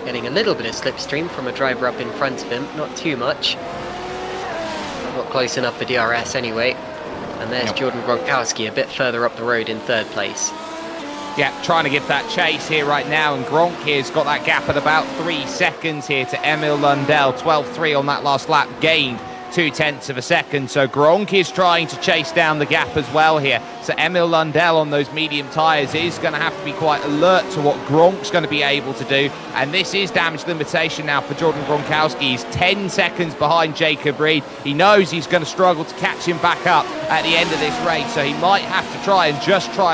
getting a little bit of slipstream from a driver up in front of him, not too much. Not close enough for DRS anyway. And there's Jordan Gronkowski a bit further up the road in 3rd place. Yeah, trying to get that chase here right now, and Gronk here's got that gap at about 3 seconds here to Emil Lundell. 12.3 on that last lap, gained 0.2 of a second. So Gronk is trying to chase down the gap as well here. So Emil Lundell on those medium tyres is going to have to be quite alert to what Gronk's going to be able to do. And this is damage limitation now for Jordan Gronkowski. He's 10 seconds behind Jacob Reed. He knows he's going to struggle to catch him back up at the end of this race. So he might have to try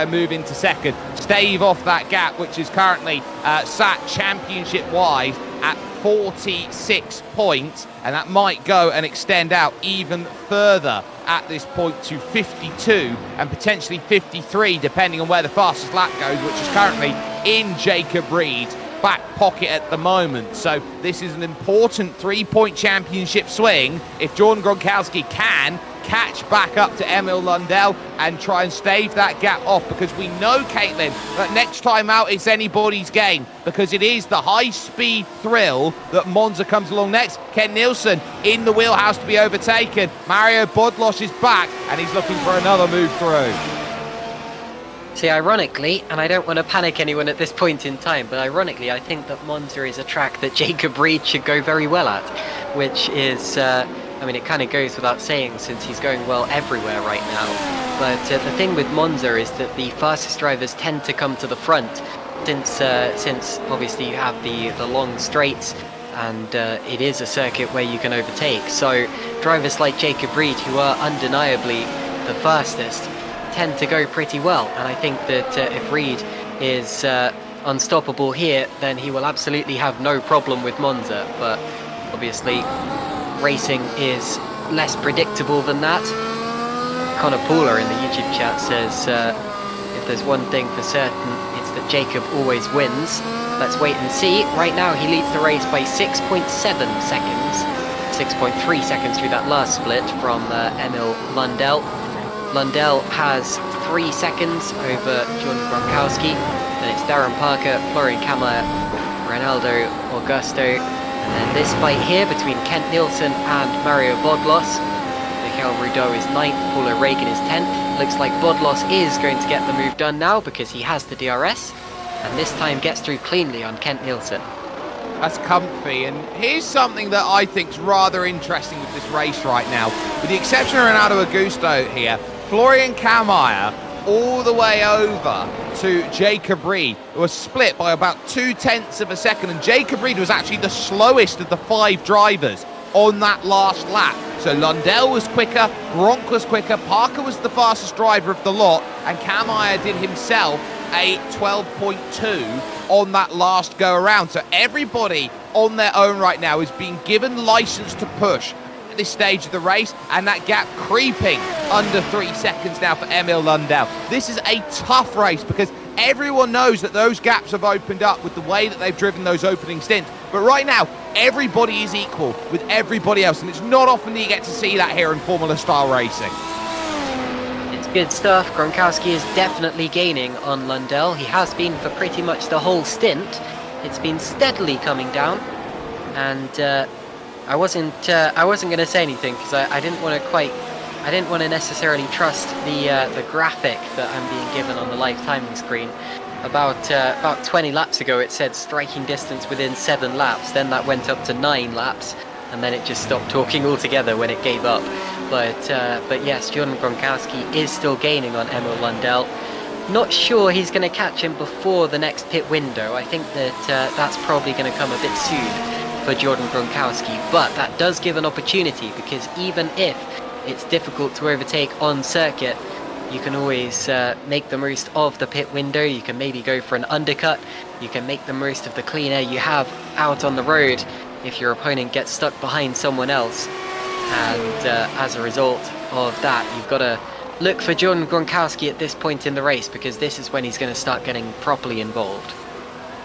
and move into second, stave off that gap, which is currently sat championship-wise at 46 points, and that might go and extend out even further at this point to 52 and potentially 53, depending on where the fastest lap goes, which is currently in Jacob Reed's back pocket at the moment. So this is an important 3-point championship swing if Jordan Gronkowski can catch back up to Emil Lundell and try and stave that gap off, because we know, Caitlin, that next time out it's anybody's game, because it is the high-speed thrill that Monza comes along next. Ken Nielsen in the wheelhouse to be overtaken. Mario Bodlos is back, and he's looking for another move through. See, ironically, and I don't want to panic anyone at this point in time, but ironically, I think that Monza is a track that Jacob Reed should go very well at, which is, I mean, it kind of goes without saying since he's going well everywhere right now. But the thing with Monza is that the fastest drivers tend to come to the front, since obviously you have the long straights, and it is a circuit where you can overtake. So drivers like Jacob Reed, who are undeniably the fastest, tend to go pretty well, and I think that if Reed is unstoppable here, then he will absolutely have no problem with Monza. But obviously racing is less predictable than that. Connor Pooler in the YouTube chat says if there's one thing for certain, it's that Jacob always wins. Let's wait and see. Right now he leads the race by 6.7 seconds, 6.3 seconds through that last split from Emil Lundell. Lundell has 3 seconds over Jordan Gronkowski. Then it's Darren Parker, Florian Kamler, Ronaldo Augusto. And then this fight here between Kent Nielsen and Mario Bodlos. Mikhail Rudeau is 9th, Paulo Reagan is 10th. Looks like Bodlos is going to get the move done now because he has the DRS. And this time gets through cleanly on Kent Nielsen. That's comfy, and here's something that I think is rather interesting with this race right now. With the exception of Ronaldo Augusto here, Florian Kammeyer all the way over to Jacob Reed, who was split by about 0.2 of a second, and Jacob Reed was actually the slowest of the 5 drivers on that last lap. So Lundell was quicker, Gronk was quicker, Parker was the fastest driver of the lot, and Kammeyer did himself a 12.2 on that last go around. So everybody on their own right now is being given license to push at this stage of the race, and that gap creeping under 3 seconds now for Emil Lundell. This is a tough race because everyone knows that those gaps have opened up with the way that they've driven those opening stints. But right now, everybody is equal with everybody else, and it's not often that you get to see that here in Formula-style racing. It's good stuff. Gronkowski is definitely gaining on Lundell. He has been for pretty much the whole stint. It's been steadily coming down, and I wasn't going to say anything because I didn't want to necessarily trust the graphic that I'm being given on the live timing screen. About 20 laps ago, it said striking distance within 7 laps. Then that went up to 9 laps, and then it just stopped talking altogether when it gave up. But yes, Jordan Gronkowski is still gaining on Emil Lundell. Not sure he's going to catch him before the next pit window. I think that that's probably going to come a bit soon for Jordan Gronkowski. But that does give an opportunity, because even if it's difficult to overtake on circuit, you can always make the most of the pit window. You can maybe go for an undercut. You can make the most of the clean air you have out on the road if your opponent gets stuck behind someone else. And as a result of that, you've got to look for Jordan Gronkowski at this point in the race, because this is when he's going to start getting properly involved.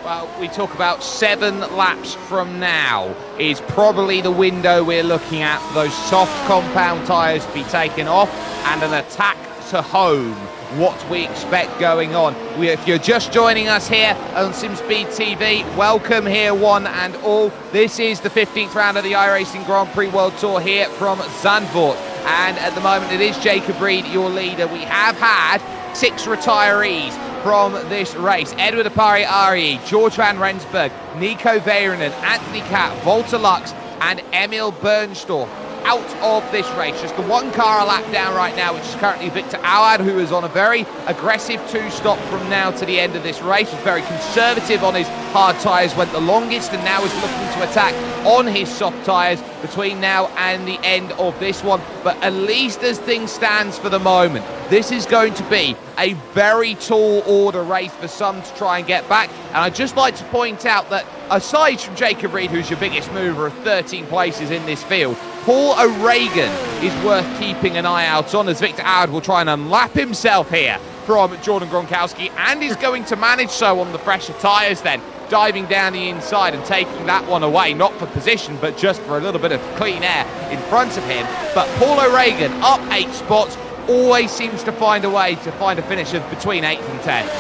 Well, we talk about 7 laps from now is probably the window we're looking at for those soft compound tyres to be taken off and an attack to home. What we expect going on. If you're just joining us here on SimSpeed TV, welcome here one and all. This is the 15th round of the iRacing Grand Prix World Tour here from Zandvoort. And at the moment it is Jacob Reed, your leader. We have had 6 retirees from this race. Edward Apari-Ari, George Van Rensburg, Nico Veyrinen, Anthony Katt, Walter Lux and Emil Bernstorff out of this race. Just the 1 car a lap down right now, which is currently Victor Auad, who is on a very aggressive 2-stop from now to the end of this race. Was very conservative on his hard tyres, went the longest, and now is looking to attack on his soft tyres between now and the end of this one. But at least as things stands for the moment, this is going to be a very tall order race for some to try and get back. And I'd just like to point out that aside from Jacob Reed, who's your biggest mover of 13 places in this field, Paul O'Regan is worth keeping an eye out on, as Victor Auad will try and unlap himself here from Jordan Gronkowski, and is going to manage so on the fresher tyres then, diving down the inside and taking that one away, not for position, but just for a little bit of clean air in front of him. But Paul O'Regan, up 8 spots, always seems to find a way to find a finish of between 8th and 10th.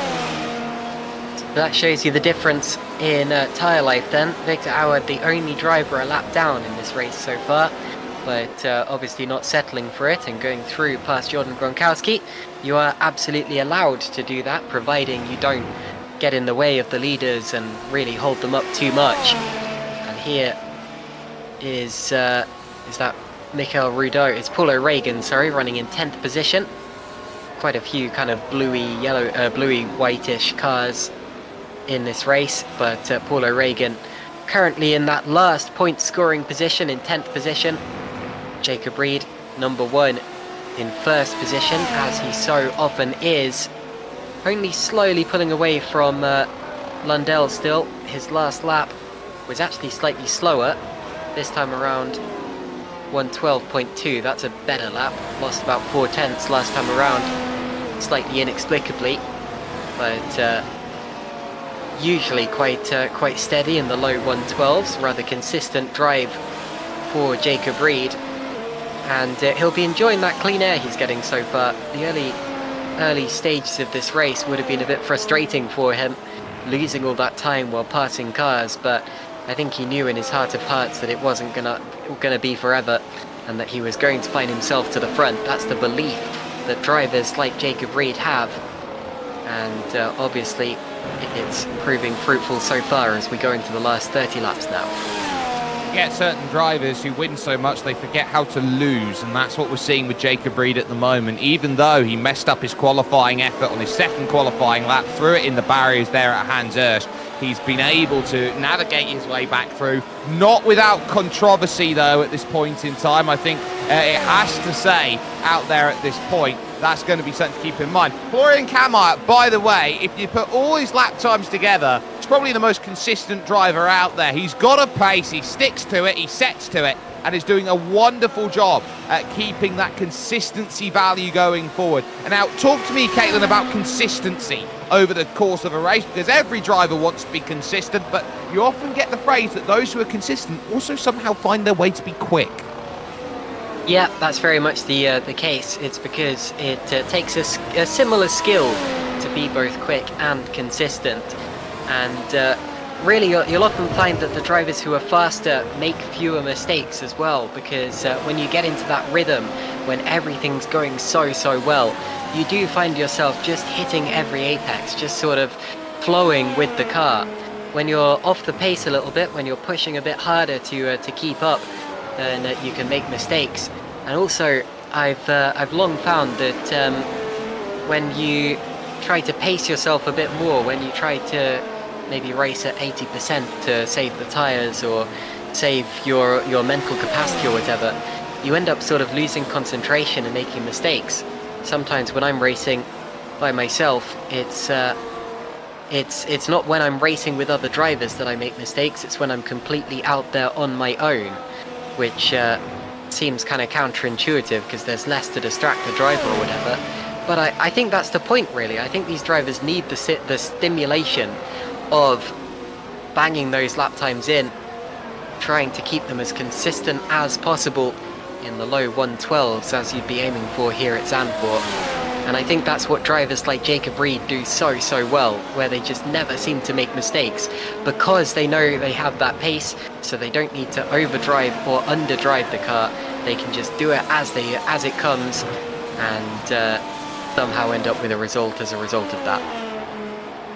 That shows you the difference in tyre life then. Victor Auad, the only driver a lap down in this race so far, but obviously not settling for it and going through past Jordan Gronkowski. You are absolutely allowed to do that, providing you don't get in the way of the leaders and really hold them up too much. And here is that Michael Rudeau? It's Paul O'Regan, sorry, running in 10th position. Quite a few kind of bluey whitish cars in this race, but Paul O'Regan currently in that last point scoring position in 10th position. Jacob Reed, number 1, in 1st position, as he so often is. Only slowly pulling away from Lundell still. His last lap was actually slightly slower. This time around 112.2, that's a better lap. Lost about 4/10 last time around, slightly inexplicably. But usually quite steady in the low 112s, rather consistent drive for Jacob Reed. And he'll be enjoying that clean air he's getting so far. The early stages of this race would have been a bit frustrating for him, losing all that time while passing cars, but I think he knew in his heart of hearts that it wasn't gonna be forever, and that he was going to find himself to the front. That's the belief that drivers like Jacob Reed have, and obviously it's proving fruitful so far as we go into the last 30 laps now. You get certain drivers who win so much they forget how to lose, and that's what we're seeing with Jacob Reed at the moment. Even though he messed up his qualifying effort on his 2nd qualifying lap, threw it in the barriers there at Hans Ersch, he's been able to navigate his way back through, not without controversy though at this point in time. I think it has to say out there at this point, that's going to be something to keep in mind. Florian Kammeier, by the way, if you put all his lap times together, he's probably the most consistent driver out there. He's got a pace, he sticks to it, he sets to it, and is doing a wonderful job at keeping that consistency value going forward. And now, talk to me, Caitlin, about consistency over the course of a race, because every driver wants to be consistent, but you often get the phrase that those who are consistent also somehow find their way to be quick. Yeah, that's very much the case. It's because it takes a similar skill to be both quick and consistent. And really you'll often find that the drivers who are faster make fewer mistakes as well, because when you get into that rhythm, when everything's going so well, you do find yourself just hitting every apex, just sort of flowing with the car. When you're off the pace a little bit, when you're pushing a bit harder to keep up, then you can make mistakes. And also, I've long found that when you try to pace yourself a bit more, when you try to maybe race at 80% to save the tires or save your mental capacity or whatever, you end up sort of losing concentration and making mistakes. Sometimes when I'm racing by myself, it's not when I'm racing with other drivers that I make mistakes, it's when I'm completely out there on my own, which seems kind of counterintuitive because there's less to distract the driver or whatever. But I think that's the point, really. I think these drivers need the stimulation of banging those lap times in, trying to keep them as consistent as possible in the low 112s as you'd be aiming for here at Zandvoort. And I think that's what drivers like Jacob Reed do so well, where they just never seem to make mistakes because they know they have that pace, so they don't need to overdrive or underdrive the car. They can just do it as it comes and somehow end up with a result as a result of that.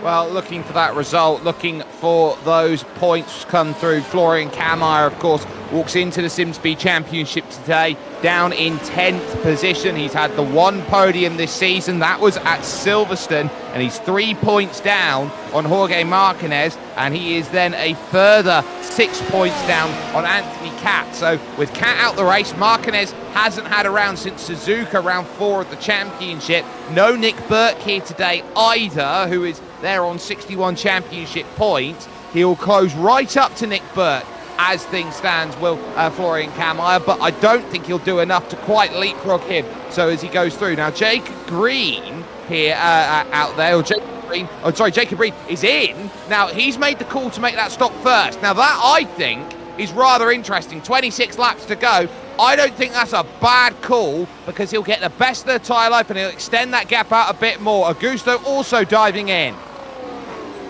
Well, looking for that result, looking for those points come through. Florian Kammeier, of course, walks into the SimSpeed Championship today down in 10th position. He's had the one podium this season. That was at Silverstone, and he's 3 points down on Jorge Martinez, and he is then a further 6 points down on Anthony Cat. So with Cat out the race, Martinez hasn't had a round since Suzuka, round 4 of the championship. No Nick Burke here today either, who is there on 61 championship points. He'll close right up to Nick Burke as things stand, will Florian Kammeier, but I don't think he'll do enough to quite leapfrog him. So as he goes through now, Jacob Green here out there, or Jacob Reed is in. Now he's made the call to make that stop first. Now that, I think, is rather interesting. 26 laps to go. I don't think that's a bad call because he'll get the best of the tyre life and he'll extend that gap out a bit more. Augusto also diving in.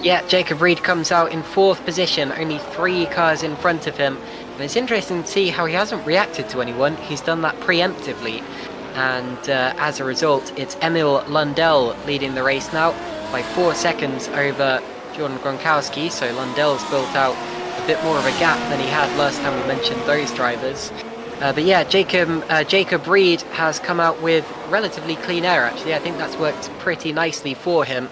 Yeah, Jacob Reed comes out in 4th position, only 3 cars in front of him. And it's interesting to see how he hasn't reacted to anyone. He's done that preemptively. And as a result, it's Emil Lundell leading the race now by 4 seconds over Jordan Gronkowski. So Lundell's built out a bit more of a gap than he had last time we mentioned those drivers. But yeah, Jacob Reed has come out with relatively clean air, actually. I think that's worked pretty nicely for him.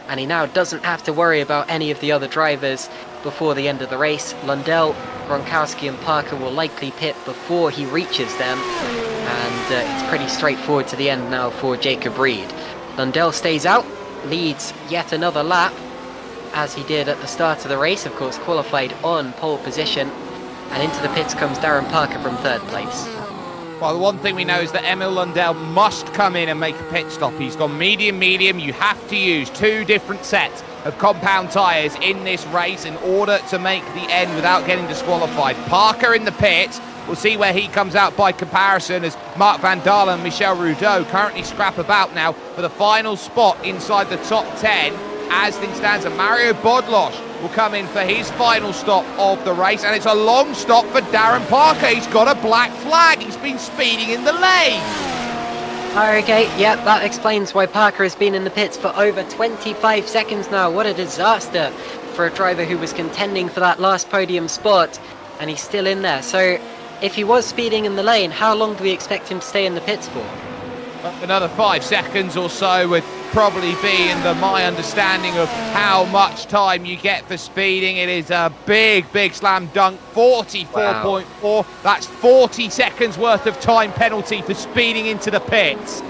And he now doesn't have to worry about any of the other drivers before the end of the race. Lundell, Gronkowski and Parker will likely pit before he reaches them. And it's pretty straightforward to the end now for Jacob Reed. Lundell stays out, leads yet another lap, as he did at the start of the race, of course, qualified on pole position. And into the pits comes Darren Parker from 3rd place. Well, the one thing we know is that Emil Lundell must come in and make a pit stop. He's gone medium. You have to use 2 different sets of compound tyres in this race in order to make the end without getting disqualified. Parker in the pits. We'll see where he comes out by comparison, as Mark Van Dalen and Michel Rudeau currently scrap about now for the final spot inside the top 10. As things stand, and Mario Bodlosh will come in for his final stop of the race, and it's a long stop for Darren Parker. He's got a black flag. He's been speeding in the lane. Okay, yeah, that explains why Parker has been in the pits for over 25 seconds now. What a disaster for a driver who was contending for that last podium spot, and he's still in there. So if he was speeding in the lane, how long do we expect him to stay in the pits for? Another 5 seconds or so would probably be in my understanding of how much time you get for speeding. It is a big slam dunk, 44.4. Wow. That's 40 seconds worth of time penalty for speeding into the pits.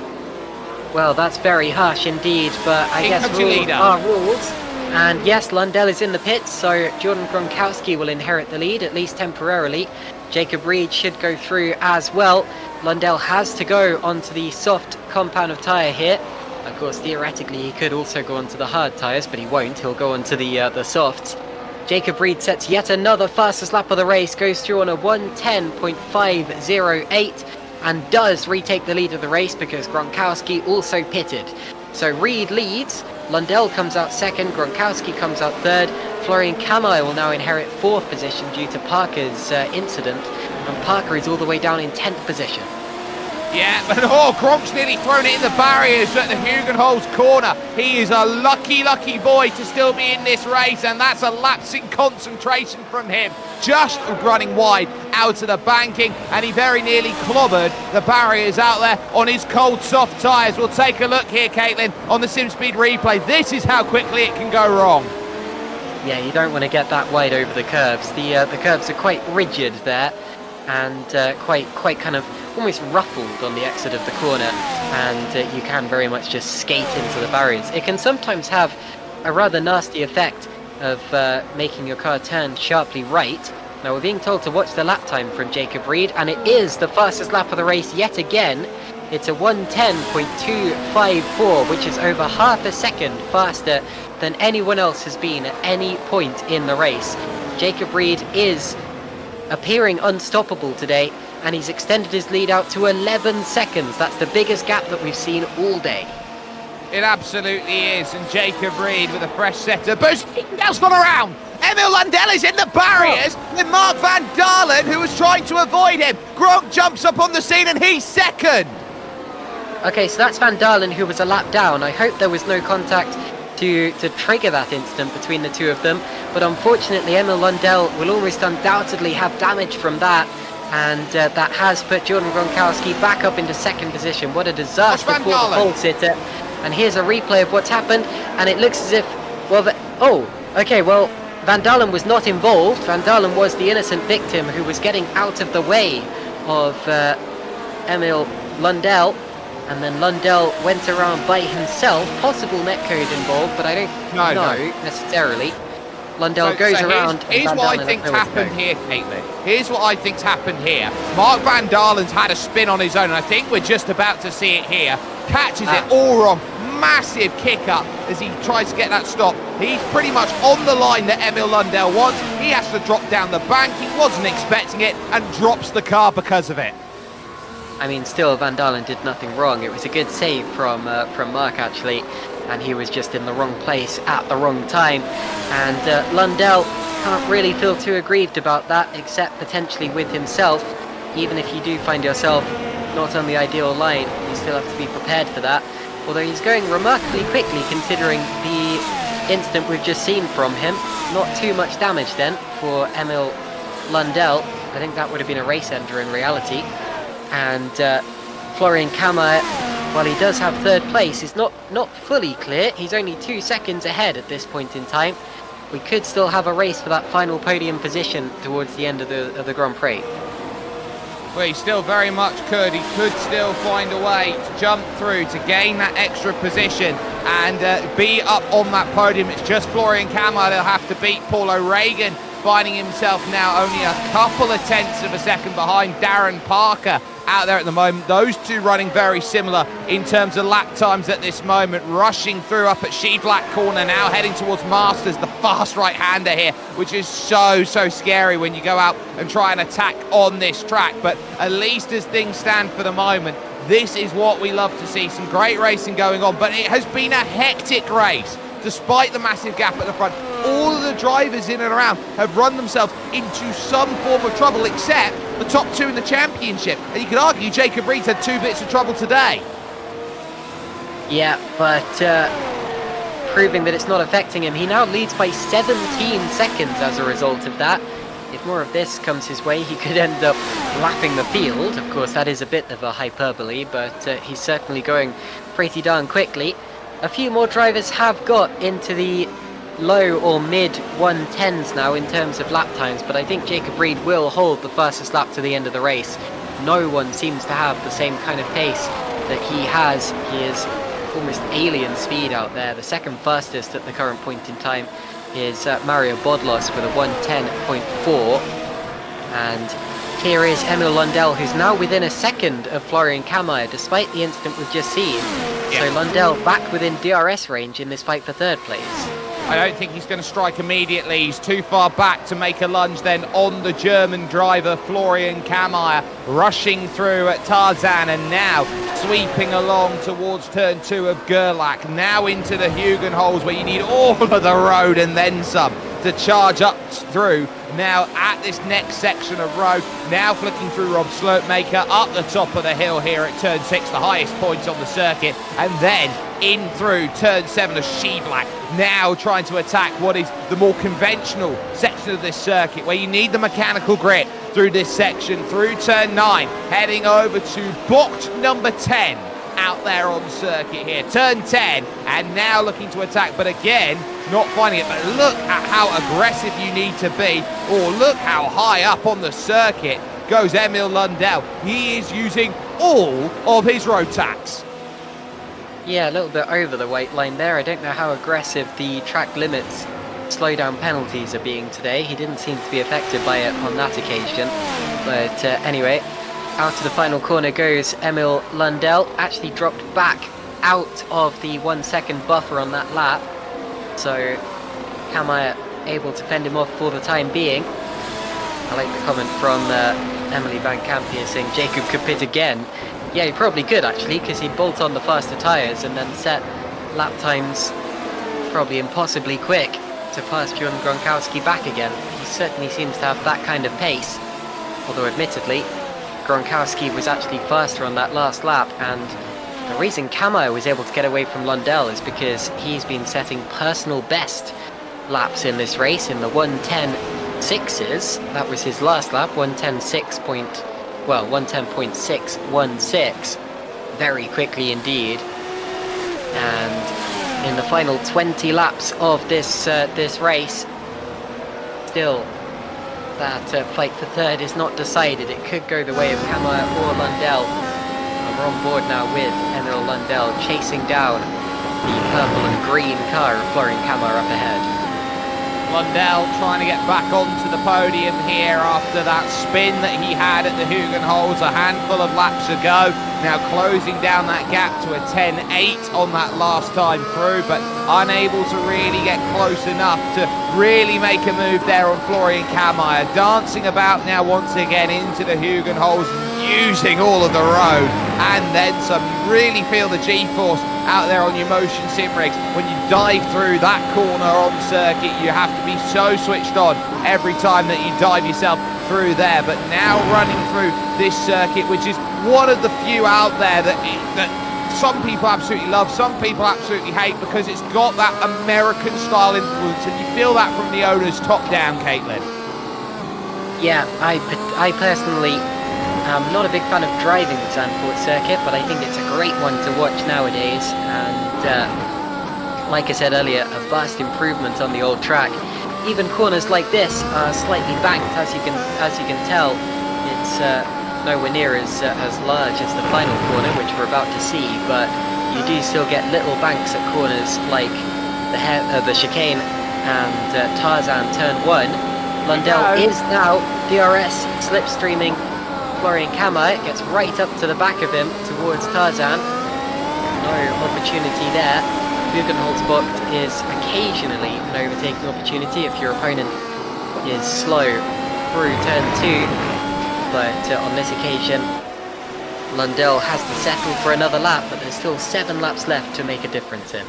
Well, that's very harsh indeed, but I guess rules are rules. And yes, Lundell is in the pits, so Jordan Gronkowski will inherit the lead, at least temporarily. Jacob Reed should go through as well. Lundell has to go onto the soft compound of tyre here. Of course, theoretically, he could also go onto the hard tyres, but he won't. He'll go onto the softs. Jacob Reed sets yet another fastest lap of the race, goes through on a 1:10.508, and does retake the lead of the race because Gronkowski also pitted. So Reed leads, Lundell comes out second, Gronkowski comes out third, Florian Kamai will now inherit 4th position due to Parker's incident, and Parker is all the way down in 10th position. Yeah, but Gronk's nearly thrown it in the barriers at the Hugenholz corner. He is a lucky, lucky boy to still be in this race, and that's a lapse in concentration from him. Just running wide out of the banking, and he very nearly clobbered the barriers out there on his cold, soft tyres. We'll take a look here, Caitlin, on the SimSpeed replay. This is how quickly it can go wrong. Yeah, you don't want to get that wide over the curbs. The curbs are quite rigid there, and quite kind of almost ruffled on the exit of the corner, and you can very much just skate into the barriers. It can sometimes have a rather nasty effect of making your car turn sharply right. Now we're being told to watch the lap time from Jacob Reed, and it is the fastest lap of the race yet again. It's a 1:10.254, which is over half a second faster than anyone else has been at any point in the race. Jacob Reed is appearing unstoppable today, and he's extended his lead out to 11 seconds. That's the biggest gap that we've seen all day. It absolutely is, and Jacob Reed with a fresh setter boost. That's gone around. Emil Lundell is in the barriers with Mark van Dalen, who was trying to avoid him. Gronk jumps up on the scene, and he's second. Okay, so that's Van Dalen, who was a lap down. I hope there was no contact to trigger that incident between the two of them, but unfortunately Emil Lundell will almost undoubtedly have damage from that, and that has put Jordan Gronkowski back up into 2nd position. What a disaster for the pole sitter. And here's a replay of what's happened, and it looks as if, well, Van Dalen was not involved. Van Dalen was the innocent victim who was getting out of the way of Emil Lundell, and then Lundell went around by himself. Possible netcode involved, but I don't know necessarily. Lundell goes around. Here's what I think's happened here, Caitlin. Here's what I think's happened here. Mark van Dalen's had a spin on his own, and I think we're just about to see it here. Catches it all wrong. Massive kick up as he tries to get that stop. He's pretty much on the line that Emil Lundell wants. He has to drop down the bank. He wasn't expecting it and drops the car because of it. I mean, still, Van Dalen did nothing wrong. It was a good save from Mark, actually, and he was just in the wrong place at the wrong time. And Lundell can't really feel too aggrieved about that, except potentially with himself. Even if you do find yourself not on the ideal line, you still have to be prepared for that. Although he's going remarkably quickly, considering the incident we've just seen from him. Not too much damage then for Emil Lundell. I think that would have been a race ender in reality. And Florian Kammer, while he does have 3rd place, is not fully clear. He's only 2 seconds ahead at this point in time. We could still have a race for that final podium position towards the end of the Grand Prix. Well, he still very much could. He could still find a way to jump through, to gain that extra position and be up on that podium. It's just Florian Kammer that'll have to beat. Paul O'Regan finding himself now only a couple of tenths of a second behind Darren Parker out there at the moment. Those two running very similar in terms of lap times at this moment. Rushing through up at Sheevlack corner now, heading towards Masters, the fast right-hander here, which is so scary when you go out and try and attack on this track. But at least as things stand for the moment, this is what we love to see. Some great racing going on, but it has been a hectic race. Despite the massive gap at the front, all of the drivers in and around have run themselves into some form of trouble, except the top 2 in the championship. And you could argue Jacob Reed's had 2 bits of trouble today. Yeah, but proving that it's not affecting him. He now leads by 17 seconds as a result of that. If more of this comes his way, he could end up lapping the field. Of course, that is a bit of a hyperbole, but he's certainly going pretty darn quickly. A few more drivers have got into the low or mid 110s now in terms of lap times, but I think Jacob Reed will hold the fastest lap to the end of the race. No one seems to have the same kind of pace that he has. He is almost alien speed out there. The 2nd fastest at the current point in time is Mario Bodlos with a 1:10.4, and here is Emil Lundell, who's now within a second of Florian Kammer, despite the incident we've just seen. Yeah. So Lundell back within DRS range in this fight for 3rd place. I don't think he's going to strike immediately. He's too far back to make a lunge then on the German driver, Florian Kammer, rushing through at Tarzan, and now sweeping along towards turn 2 of Gerlach, now into the Hugenholz where you need all of the road and then some to charge up through. Now at this next section of road, now flicking through Rob Slopemaker up the top of the hill here at turn 6, the highest point on the circuit, and then in through turn 7 of Schieblack, now trying to attack what is the more conventional section of this circuit where you need the mechanical grip through this section, through turn 9, heading over to box number 10 out there on circuit here, turn 10, and now looking to attack, but again not finding it. But look at how aggressive you need to be, or look how high up on the circuit goes Emil Lundell. He is using all of his road tax. Yeah, a little bit over the white line there. I don't know how aggressive the track limits slowdown penalties are being today. He didn't seem to be affected by it on that occasion. But anyway, out to the final corner goes Emil Lundell. Actually dropped back out of the 1 second buffer on that lap. So Kamai able to fend him off for the time being. I like the comment from Emily Van Camp here saying Jacob could pit again. Yeah, he probably could actually, because he'd bolt on the faster tyres and then set lap times probably impossibly quick to pass John Gronkowski back again. He certainly seems to have that kind of pace. Although admittedly, Gronkowski was actually faster on that last lap, and the reason Kamai was able to get away from Lundell is because he's been setting personal best laps in this race in the 1:10.6s. That was his last lap, 1:10.616, very quickly indeed. And in the final 20 laps of this race, still that fight for third is not decided. It could go the way of Kamai or Lundell. We're on board now with Emil Lundell chasing down the purple and green car of Florian Kamai up ahead. Lundell trying to get back onto the podium here after that spin that he had at the Hugenholz a handful of laps ago. Now closing down that gap to a 10.8 on that last time through, but unable to really get close enough to really make a move there on Florian Kamai. Dancing about now once again into the Hugenholz, using all of the road and then some. You really feel the G-force out there on your motion sim rigs. When you dive through that corner on circuit, you have to be so switched on every time that you dive yourself through there. But now running through this circuit, which is one of the few out there that some people absolutely love, some people absolutely hate, because it's got that American style influence, and you feel that from the owners top down, Caitlin. Yeah, I personally am not a big fan of driving the Zandvoort circuit, but I think it's a great one to watch nowadays. And like I said earlier, a vast improvement on the old track. Even corners like this are slightly banked, as you can tell. It's nowhere near as large as the final corner, which we're about to see, but you do still get little banks at corners like the chicane and Tarzan turn 1. Lundell is now DRS slipstreaming Florian Kamai, gets right up to the back of him towards Tarzan. No opportunity there. Hugenholz booked is occasionally an overtaking opportunity if your opponent is slow through turn 2, but on this occasion Lundell has to settle for another lap, but there's still 7 laps left to make a difference in.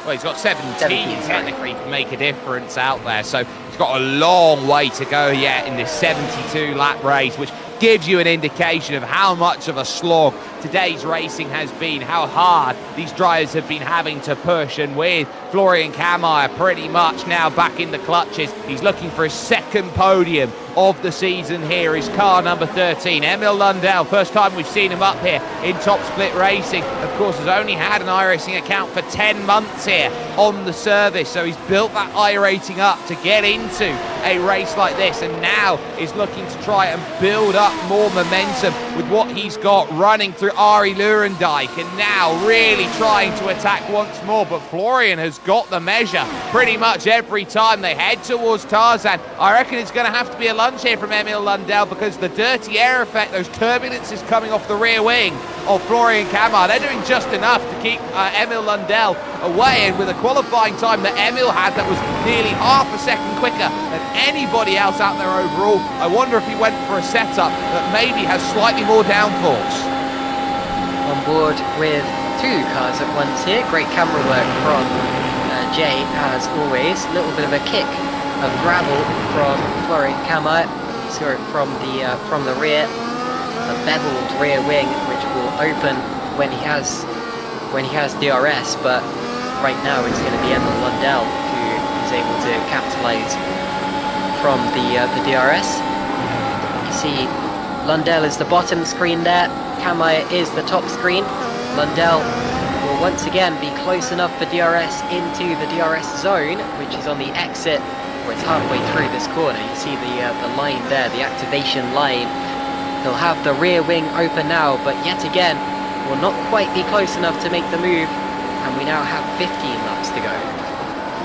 Well, he's got 17 technically to make a difference out there, so he's got a long way to go yet in this 72 lap race, which gives you an indication of how much of a slog today's racing has been, how hard these drivers have been having to push. And with Florian Kamai pretty much now back in the clutches, he's looking for his second podium of the season here. Is car number 13, Emil Lundell. First time we've seen him up here in Top Split Racing. Of course, has only had an iRacing account for 10 months here on the service, so he's built that iRating up to get into a race like this, and now is looking to try and build up more momentum with what he's got running through Ari Lurendijk, and now really trying to attack once more. But Florian has got the measure pretty much every time they head towards Tarzan. I reckon it's going to have to be a lunge here from Emil Lundell, because the dirty air effect, those turbulences coming off the rear wing of Florian Kamai, they're doing just enough to keep Emil Lundell away. And with a qualifying time that Emil had that was nearly half a second quicker than anybody else out there overall, I wonder if he went for a setup that maybe has slightly more downforce. on board with two cars at once here. Great camera work from Jay, as always. A little bit of a kick of gravel from Florian Kammerer. You saw it from the rear, a beveled rear wing, which will open when he has DRS. But right now it's going to be Emil Lundell who is able to capitalise from the DRS. You see Lundell is the bottom screen there. Kammerer is the top screen. Lundell will once again be close enough for DRS into the DRS zone, which is on the exit, or it's halfway through this corner. You see the line there, the activation line. He'll have the rear wing open now, but yet again will not quite be close enough to make the move, and we now have 15 laps to go.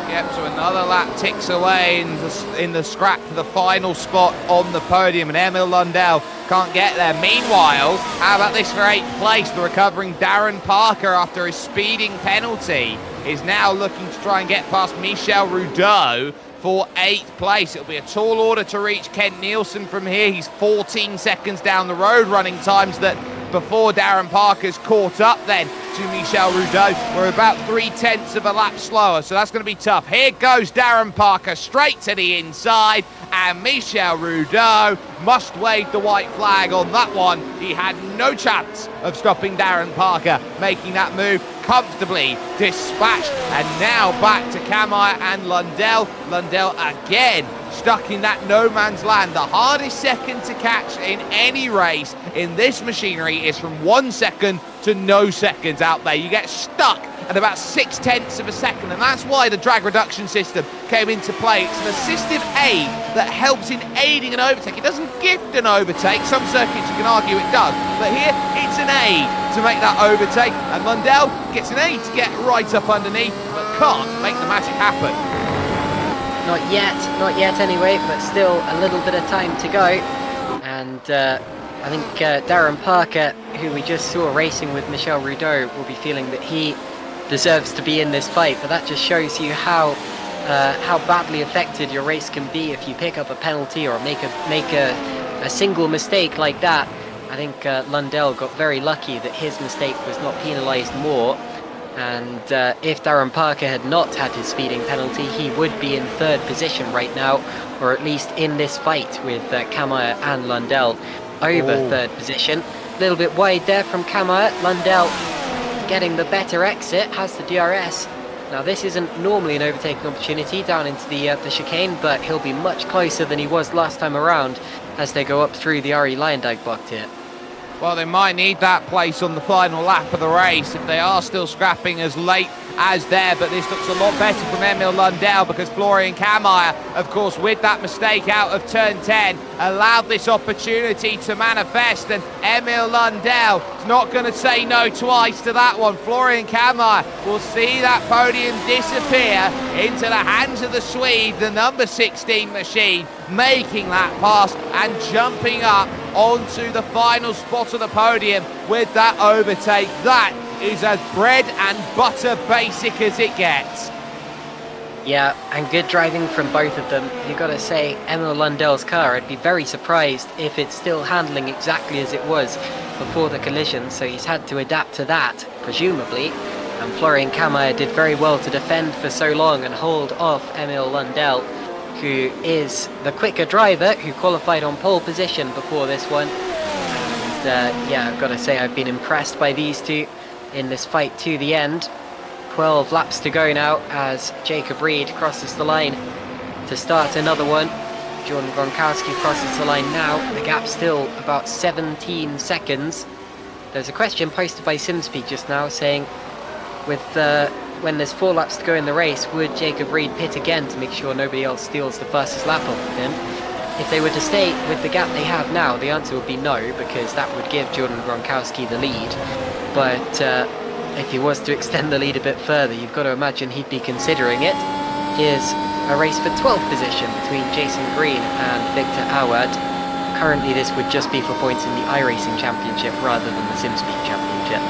Yep, so another lap ticks away in the scrap for the final spot on the podium, and Emil Lundell can't get there. Meanwhile, how about this for 8th place? The recovering Darren Parker, after his speeding penalty, is now looking to try and get past Michel Rudeau for 8th place. It'll be a tall order to reach Kent Nielsen from here. He's 14 seconds down the road, running times that before Darren Parker's caught up then to Michel Rudeau. We're about 3/10 of a lap slower, so that's going to be tough. Here goes Darren Parker straight to the inside, and Michel Rudeau must wave the white flag on that one. He had no chance of stopping Darren Parker making that move, comfortably dispatched. And now back to Kammerer and Lundell. Lundell again stuck in that no man's land. The hardest second to catch in any race in this machinery is from 1 second to no seconds out there. You get stuck at about 6/10 of a second, and that's why the drag reduction system came into play. It's an assistive aid that helps in aiding an overtake. It doesn't gift an overtake. Some circuits you can argue it does, but here it's an aid to make that overtake, and Lundell gets an aid to get right up underneath, but can't make the magic happen. Not yet anyway, but still a little bit of time to go. And I think Darren Parker, who we just saw racing with Michel Rudeau, will be feeling that he deserves to be in this fight. But that just shows you how badly affected your race can be if you pick up a penalty or make a single mistake like that. I think Lundell got very lucky that his mistake was not penalised more. And if Darren Parker had not had his speeding penalty, he would be in 3rd position right now, or at least in this fight with Kammerer and Lundell over 3rd position. A little bit wide there from Kammerer. Lundell getting the better exit, has the DRS. Now this isn't normally an overtaking opportunity down into the chicane, but he'll be much closer than he was last time around as they go up through the Ari Leyendyk-bocht here. Well, they might need that place on the final lap of the race if they are still scrapping as late as there, but this looks a lot better from Emil Lundell, because Florian Kammerer, of course, with that mistake out of turn 10, allowed this opportunity to manifest, and Emil Lundell is not going to say no twice to that one. Florian Kammerer will see that podium disappear into the hands of the Swede, the number 16 machine, making that pass and jumping up onto the final spot of the podium with that overtake. That is as bread and butter basic as it gets. Yeah, and good driving from both of them. You've got to say, Emil Lundell's car, I'd be very surprised if it's still handling exactly as it was before the collision, so he's had to adapt to that, presumably. And Florian Kammerer did very well to defend for so long and hold off Emil Lundell, who is the quicker driver, who qualified on pole position before this one. And yeah, I've got to say, I've been impressed by these two in this fight to the end. 12 laps to go now as Jacob Reed crosses the line to start another one. Jordan Gronkowski crosses the line now. The gap's still about 17 seconds. There's a question posted by SimSpeed just now saying, with when there's 4 laps to go in the race, would Jacob Reed pit again to make sure nobody else steals the fastest lap off of him? If they were to stay with the gap they have now, the answer would be no, because that would give Jordan Gronkowski the lead. But if he was to extend the lead a bit further, you've got to imagine he'd be considering it. Here's a race for 12th position between Jason Green and Victor Awad. Currently this would just be for points in the iRacing Championship rather than the SimSpeed Championship.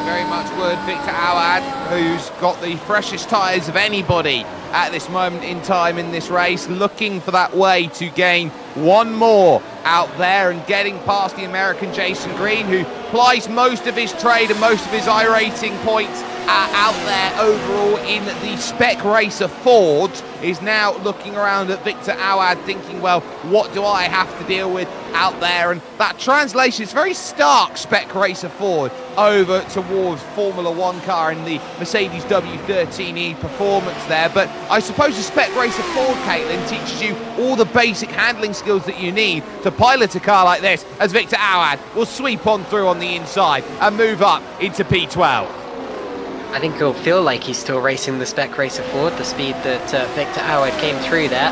Very much would. Victor Awad, who's got the freshest tyres of anybody at this moment in time in this race, looking for that way to gain one more out there and getting past the American Jason Green, who plies most of his trade and most of his iRacing points out there overall in the Spec Racer Ford, is now looking around at Victor Awad thinking, well, what do I have to deal with out there? And that translation is very stark, Spec Racer Ford over towards Formula One car in the Mercedes W13E performance there. But I suppose the Spec Racer Ford, Caitlin, teaches you all the basic handling skills that you need to pilot a car like this, as Victor Awad will sweep on through on the inside and move up into P12. I think he'll feel like he's still racing the Spec Racer Ford, the speed that Victor Awad came through there.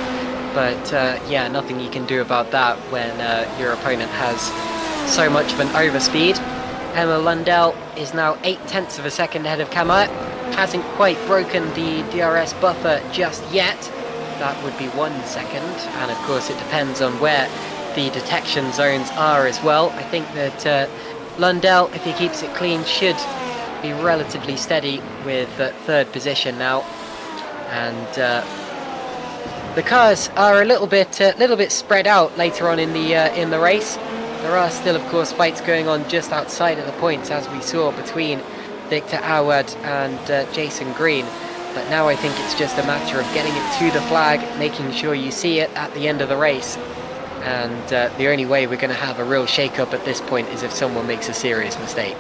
But yeah, nothing you can do about that when your opponent has so much of an overspeed. Emil Lundell is now 0.8 of a second ahead of Kamai. Hasn't quite broken the DRS buffer just yet. That would be 1 second. And of course it depends on where the detection zones are as well. I think that Lundell, if he keeps it clean, should be relatively steady with third position now. And the cars are a little bit spread out later on in the race. There are still, of course, fights going on just outside of the points, as we saw between Victor Awad and Jason Green. But now I think it's just a matter of getting it to the flag, making sure you see it at the end of the race. And the only way we're going to have a real shake-up at this point is if someone makes a serious mistake.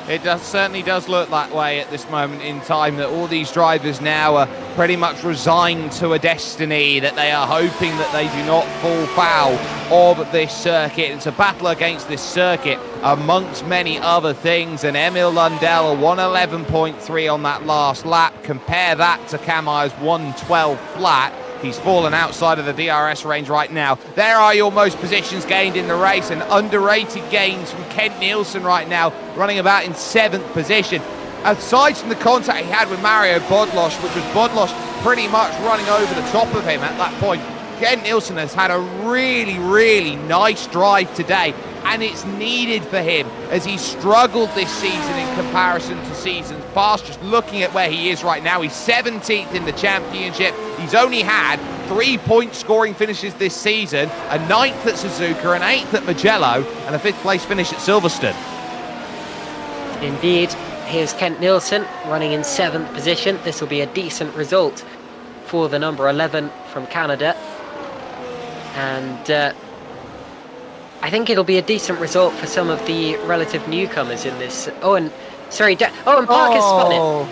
It certainly does look that way at this moment in time, that all these drivers now are pretty much resigned to a destiny, that they are hoping that they do not fall foul of this circuit. It's a battle against this circuit amongst many other things, and Emil Lundell, a 111.3 on that last lap. Compare that to Kamai's 112 flat. He's fallen outside of the DRS range right now. There are your most positions gained in the race, and underrated gains from Kent Nielsen right now, running about in 7th position. Aside from the contact he had with Mario Bodlosh, which was Bodlosh pretty much running over the top of him at that point, Kent Nielsen has had a really, really nice drive today, and it's needed for him as he struggled this season in comparison to seasons past. Just looking at where he is right now, he's 17th in the championship. He's only had 3 point scoring finishes this season, a 9th at Suzuka, an 8th at Mugello, and a 5th place finish at Silverstone. Indeed, here's Kent Nielsen running in 7th position. This will be a decent result for the number 11 from Canada. And I think it'll be a decent result for some of the relative newcomers in this. And Parker's spun it.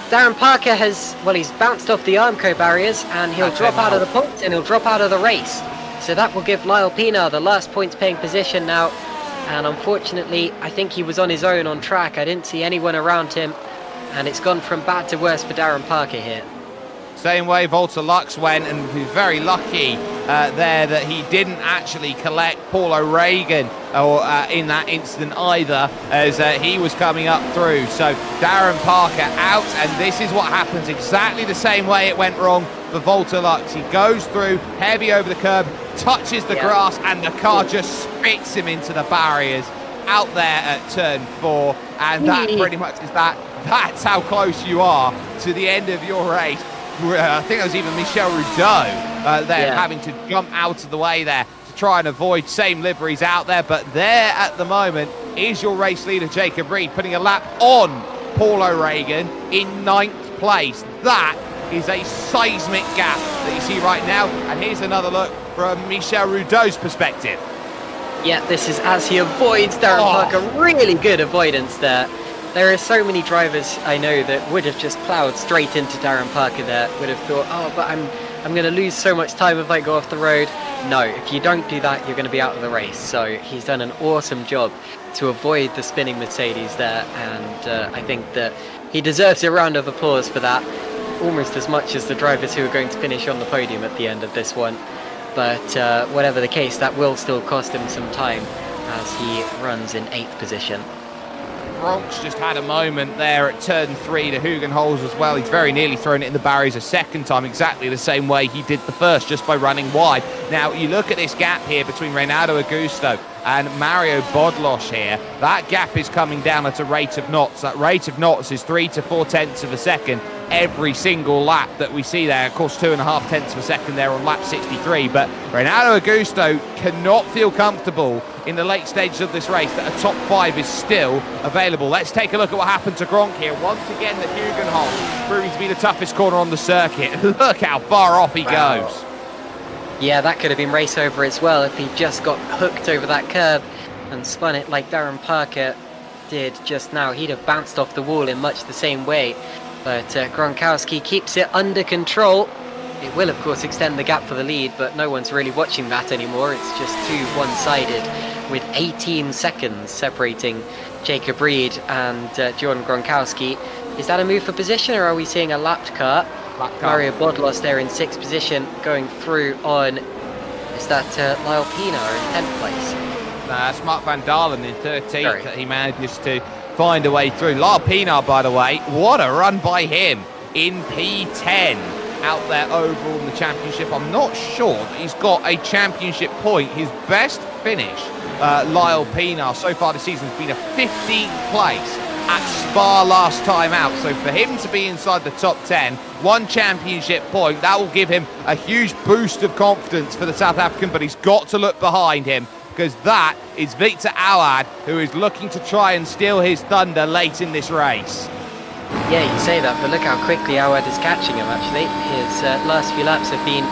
Darren Parker has, well, he's bounced off the Armco barriers, and he'll drop out of the points and he'll drop out of the race. So that will give Lyle Pienaar the last points paying position now. And unfortunately, I think he was on his own on track. I didn't see anyone around him, and it's gone from bad to worse for Darren Parker here. Same way Volta Lux went, and he's very lucky there that he didn't actually collect Paul O'Regan in that instant either, as he was coming up through. So Darren Parker out, and this is what happens exactly the same way it went wrong for Volta Lux. He goes through heavy over the curb, touches the grass, and the car just spits him into the barriers out there at turn 4, and that pretty much is that. That's how close you are to the end of your race. I think it was even Michel Rudeau having to jump out of the way there to try and avoid same liveries out there. But there at the moment is your race leader, Jacob Reed, putting a lap on Paul O'Regan in 9th place. That is a seismic gap that you see right now. And here's another look from Michel Rudeau's perspective. Yeah, this is as he avoids Darren Parker. Really good avoidance there. There are so many drivers I know that would have just ploughed straight into Darren Parker there, would have thought, oh, but I'm going to lose so much time if I go off the road. No, if you don't do that, you're going to be out of the race. So he's done an awesome job to avoid the spinning Mercedes there, and I think that he deserves a round of applause for that, almost as much as the drivers who are going to finish on the podium at the end of this one. But whatever the case, that will still cost him some time as he runs in 8th position. Bronx just had a moment there at turn 3 to Hugenholz as well. He's very nearly thrown it in the barriers a second time, exactly the same way he did the first, just by running wide. Now, you look at this gap here between Renato Augusto and Mario Bodlosh here. That gap is coming down at a rate of knots. That rate of knots is 3 to 4 tenths of a second. every single lap that we see there. Of course, 2.5 tenths of a second there on lap 63, but Renato Augusto cannot feel comfortable in the late stages of this race that a top 5 is still available. Let's take a look at what happened to Gronk here. Once again, the Hugenholm proving to be the toughest corner on the circuit. Look how far off he goes. Yeah, that could have been race over as well if he just got hooked over that curb and spun it like Darren Parker did just now. He'd have bounced off the wall in much the same way. But Gronkowski keeps it under control. It will, of course, extend the gap for the lead, but no one's really watching that anymore. It's just too one-sided, with 18 seconds separating Jacob Reed and Jordan Gronkowski. Is that a move for position, or are we seeing a lapped car? Mario Bodlos there in 6th position, going through on, is that Lyle Pina in 10th place? That's Mark Van Dalen in 13th that he manages to find a way through. Lyle Pina, by the way, what a run by him in P10 out there overall in the championship. I'm not sure that he's got a championship point. His best finish, Lyle Pina, so far this season has been a 15th place at Spa last time out. So for him to be inside the top 10, 1 championship point, that will give him a huge boost of confidence for the South African, but he's got to look behind him, because that is Victor Awad, who is looking to try and steal his thunder late in this race. Yeah, you say that, but look how quickly Awad is catching him, actually. His last few laps have been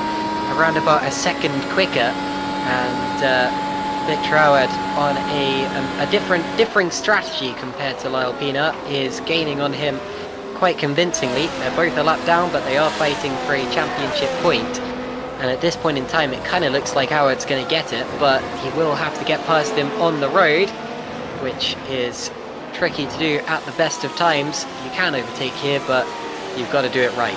around about a second quicker, and Victor Awad on a differing strategy compared to Lyle Pina is gaining on him quite convincingly. They're both a lap down, but they are fighting for a championship point. And at this point in time, it kind of looks like Awad's going to get it, but he will have to get past him on the road, which is tricky to do at the best of times. You can overtake here, but you've got to do it right.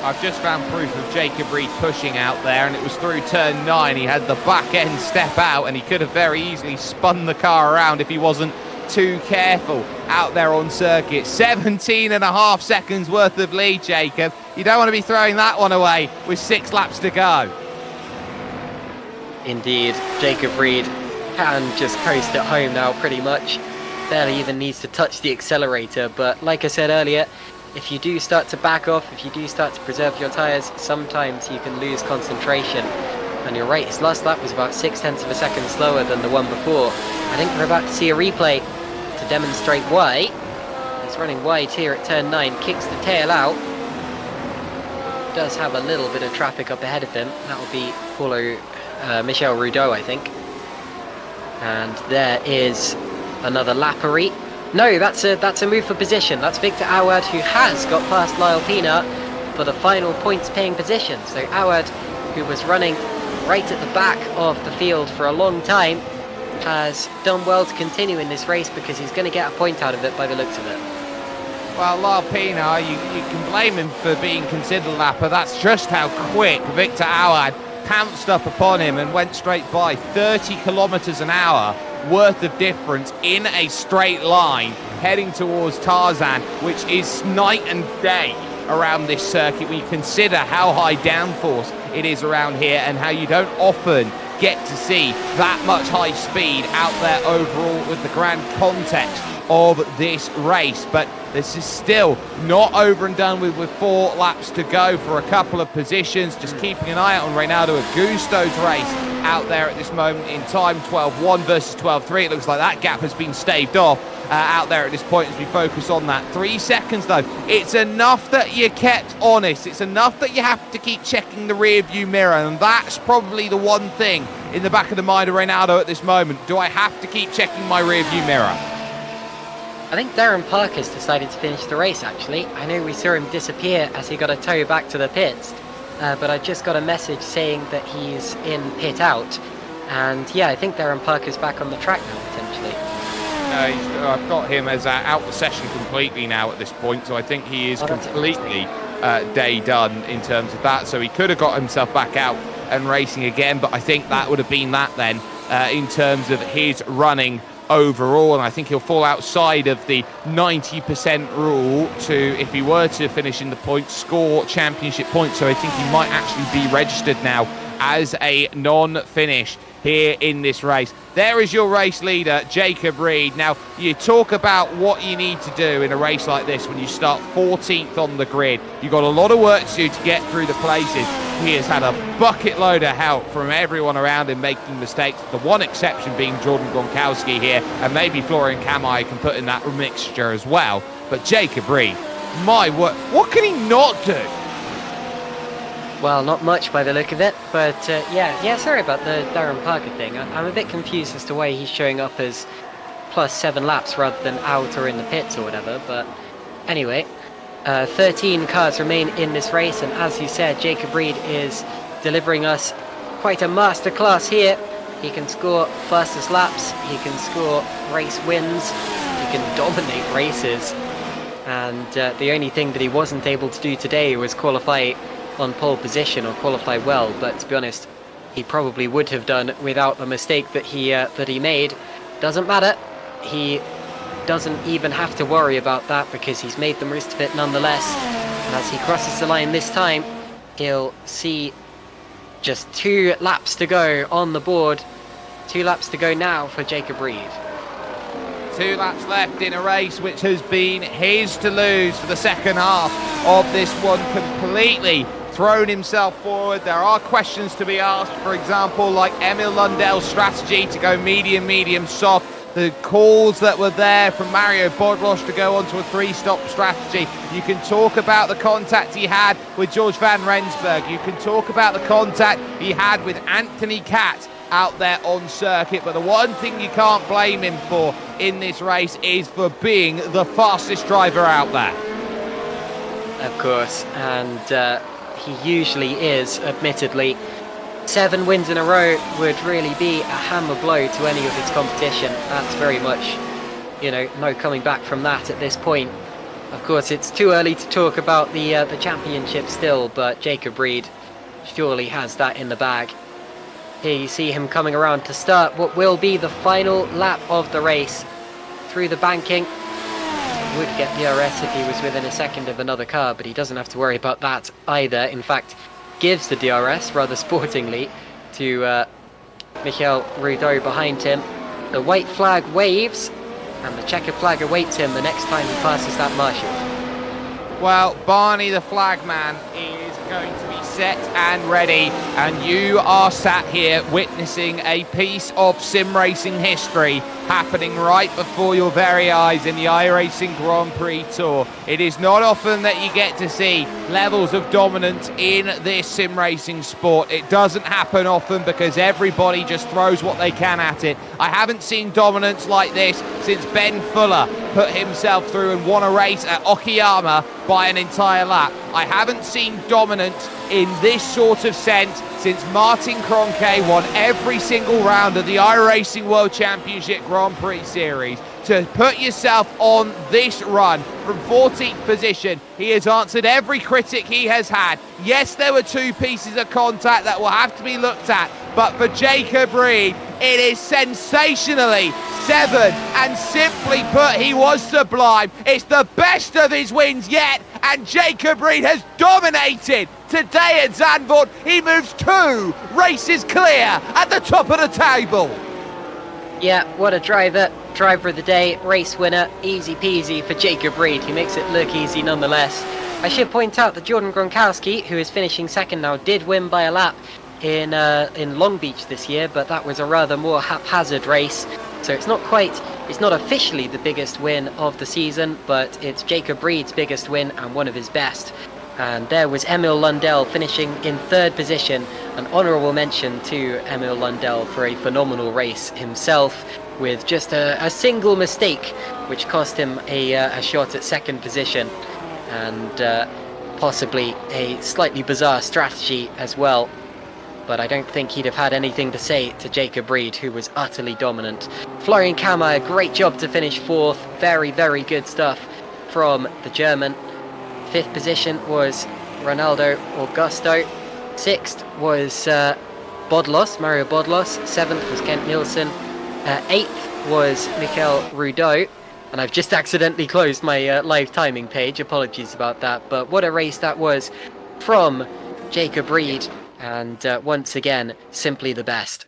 I've just found proof of Jacob Reed pushing out there, and it was through turn 9. He had the back end step out, and he could have very easily spun the car around if he wasn't too careful out there on circuit. 17.5 seconds worth of lead, Jacob. You don't want to be throwing that one away with 6 laps to go. Indeed, Jacob Reed can just coast at home now pretty much. Barely even needs to touch the accelerator, but like I said earlier, if you do start to back off, if you do start to preserve your tyres, sometimes you can lose concentration. And you're right, his last lap was about 0.6 of a second slower than the one before. I think we're about to see a replay to demonstrate why. He's running wide here at turn 9, kicks the tail out. Does have a little bit of traffic up ahead of him. That will be Michel Rudeau, I think. And there is another lappery. No, that's a move for position. That's Victor Awad, who has got past Lyle Pina for the final points paying position. So Awad, who was running right at the back of the field for a long time, has done well to continue in this race because he's going to get a point out of it by the looks of it. Well, Lyle Pina, you can blame him for being considered a lapper. That's just how quick Victor Awad pounced up upon him and went straight by. 30 kilometers an hour worth of difference in a straight line heading towards Tarzan, which is night and day around this circuit when you consider how high downforce it is around here and how you don't often get to see that much high speed out there overall with the grand context of this race. But this is still not over and done with 4 laps to go for a couple of positions. Just keeping an eye out on Renato Augusto's race out there at this moment in time. 12.1 versus 12.3. It looks like that gap has been staved off out there at this point as we focus on that. 3 seconds though. It's enough that you kept honest. It's enough that you have to keep checking the rear view mirror, and that's probably the one thing in the back of the mind of Renato at this moment. Do I have to keep checking my rear view mirror? I think Darren Parker's decided to finish the race, actually. I know we saw him disappear as he got a tow back to the pits, but I just got a message saying that he's in pit out. And yeah, I think Darren Parker's back on the track now, potentially. I've got him as out the session completely now at this point, so I think he is completely day done in terms of that. So he could have got himself back out and racing again, but I think that would have been that then in terms of his running overall, and I think he'll fall outside of the 90% rule to, if he were to finish in the points, score championship points. So I think he might actually be registered now as a non-finish here in this race. There is your race leader, Jacob Reed. Now, you talk about what you need to do in a race like this when you start 14th on the grid. You've got a lot of work to do to get through the places. He has had a bucket load of help from everyone around him making mistakes, the one exception being Jordan Gronkowski here, and maybe Florian Kamai can put in that mixture as well. But Jacob Reed, my word, what can he not do? Well, not much by the look of it, but yeah, sorry about the Darren Parker thing. I'm a bit confused as to why he's showing up as plus 7 laps rather than out or in the pits or whatever, but anyway, 13 cars remain in this race, and as you said, Jacob Reed is delivering us quite a masterclass here. He can score fastest laps, he can score race wins, he can dominate races, and the only thing that he wasn't able to do today was qualify on pole position or qualify well, but to be honest, he probably would have done without the mistake that he made. Doesn't matter, he doesn't even have to worry about that because he's made the most of it nonetheless. And as he crosses the line this time, he'll see just 2 laps to go on the board. 2 laps to go now for Jacob Reed. 2 laps left in a race which has been his to lose for the second half of this one. Completely thrown himself forward. There are questions to be asked, for example, like Emil Lundell's strategy to go medium, soft. The calls that were there from Mario Bodlos to go onto a 3-stop strategy. You can talk about the contact he had with George van Rensburg. You can talk about the contact he had with Anthony Katz out there on circuit, but the one thing you can't blame him for in this race is for being the fastest driver out there. Of course, and he usually is, admittedly. 7 wins in a row would really be a hammer blow to any of his competition. That's very much, no coming back from that at this point. Of course, it's too early to talk about the championship still, but Jacob Reed surely has that in the bag. Here you see him coming around to start what will be the final lap of the race. Through the banking, he would get DRS if he was within a second of another car, but he doesn't have to worry about that either. In fact, gives the DRS rather sportingly to Michael Rudeau behind him. The white flag waves, and the checkered flag awaits him the next time he passes that marshal. Well, Barney the flagman is going to be set and ready, and you are sat here witnessing a piece of sim racing history happening right before your very eyes in the iRacing Grand Prix Tour. It is not often that you get to see levels of dominance in this sim racing sport. It doesn't happen often because everybody just throws what they can at it. I haven't seen dominance like this since Ben Fuller put himself through and won a race at Okayama by an entire lap. I haven't seen dominance in this sort of sense since Martin Kroenke won every single round of the iRacing World Championship Grand Prix Series. To put yourself on this run from 14th position, he has answered every critic he has had. Yes, there were 2 pieces of contact that will have to be looked at, but for Jacob Reed, it is sensationally 7, and simply put, he was sublime. It's the best of his wins yet, and Jacob Reed has dominated today at Zandvoort. He moves 2 races clear at the top of the table. Yeah, what a driver. Driver of the day, race winner, easy peasy for Jacob Reed. He makes it look easy nonetheless. I should point out that Jordan Gronkowski, who is finishing second now, did win by a lap in Long Beach this year, but that was a rather more haphazard race. So it's not officially the biggest win of the season, but it's Jacob Reed's biggest win and one of his best. And there was Emil Lundell finishing in 3rd position. An honourable mention to Emil Lundell for a phenomenal race himself, with just a single mistake which cost him a shot at 2nd position, and possibly a slightly bizarre strategy as well. But I don't think he'd have had anything to say to Jacob Reed, who was utterly dominant. Florian Kamai, a great job to finish 4th. Very, very good stuff from the German. 5th position was Ronaldo Augusto. 6th was Mario Bodlos. 7th was Kent Nielsen. 8th was Michael Rudeau. And I've just accidentally closed my live timing page. Apologies about that. But what a race that was from Jacob Reed. And once again, simply the best.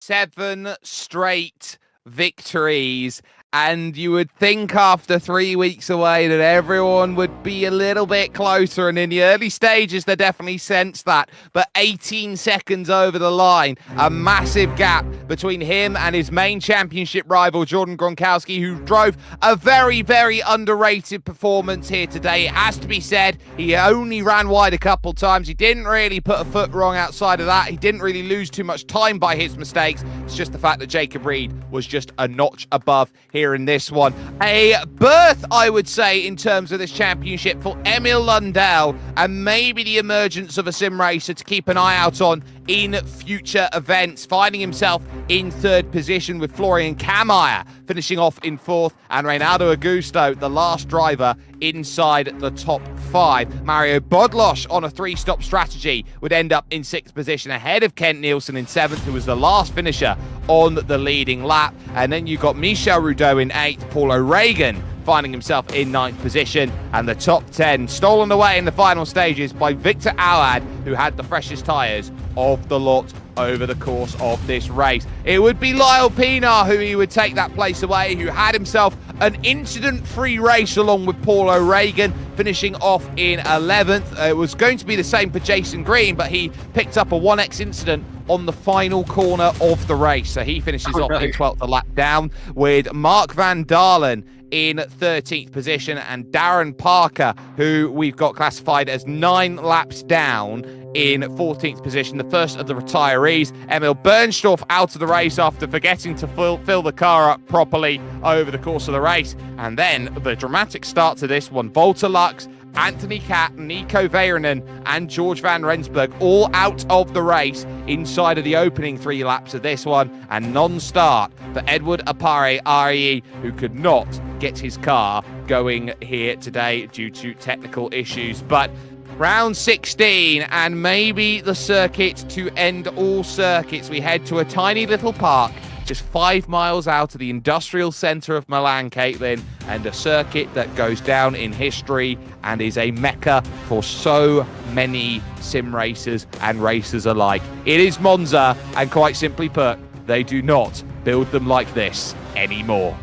7 straight victories. And you would think after 3 weeks away that everyone would be a little bit closer. And in the early stages, they definitely sensed that. But 18 seconds over the line, a massive gap between him and his main championship rival, Jordan Gronkowski, who drove a very, very underrated performance here today. It has to be said, he only ran wide a couple times. He didn't really put a foot wrong outside of that. He didn't really lose too much time by his mistakes. It's just the fact that Jacob Reed was just a notch above here in this one. A birth, I would say, in terms of this championship for Emil Lundell, and maybe the emergence of a sim racer to keep an eye out on in future events, finding himself in 3rd position with Florian Kammeyer finishing off in 4th, and Reynaldo Augusto, the last driver, inside the top 5. Mario Bodlosh on a 3-stop strategy would end up in 6th position ahead of Kent Nielsen in 7th, who was the last finisher on the leading lap. And then you got Michel Rudeau in 8th, Paul O'Regan finding himself in 9th position, and the top 10 stolen away in the final stages by Victor Alad, who had the freshest tyres of the lot over the course of this race. It would be Lyle Pinar who he would take that place away, who had himself an incident-free race along with Paul O'Regan, finishing off in 11th. It was going to be the same for Jason Green, but he picked up a 1x incident on the final corner of the race, so he finishes off in 12th, a lap down, with Mark Van Dalen in 13th position, and Darren Parker, who we've got classified as 9 laps down, in 14th position, the first of the retirees. Emil Bernstorff out of the race after forgetting to fill the car up properly over the course of the race. And then the dramatic start to this one, Volta Lux, Anthony Catt, Nico Veiranen, and George Van Rensburg all out of the race inside of the opening 3 laps of this one, and non-start for Edward Apare RE, who could not get his car going here today due to technical issues. But round 16, and maybe the circuit to end all circuits. We head to a tiny little park just 5 miles out of the industrial centre of Milan, Caitlin, and a circuit that goes down in history and is a mecca for so many sim racers and racers alike. It is Monza, and quite simply put, they do not build them like this anymore.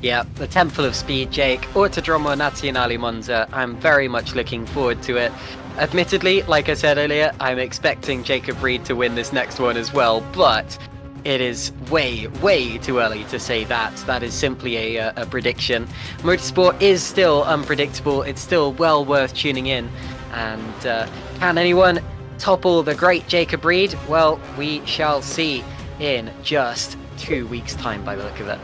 Yeah, the Temple of Speed, Jake. Autodromo Nazionale Monza. I'm very much looking forward to it. Admittedly, like I said earlier, I'm expecting Jacob Reed to win this next one as well, but it is way, way too early to say that. That is simply a prediction. Motorsport is still unpredictable. It's still well worth tuning in. And can anyone topple the great Jacob Reed? Well, we shall see in just 2 weeks' time by the look of it.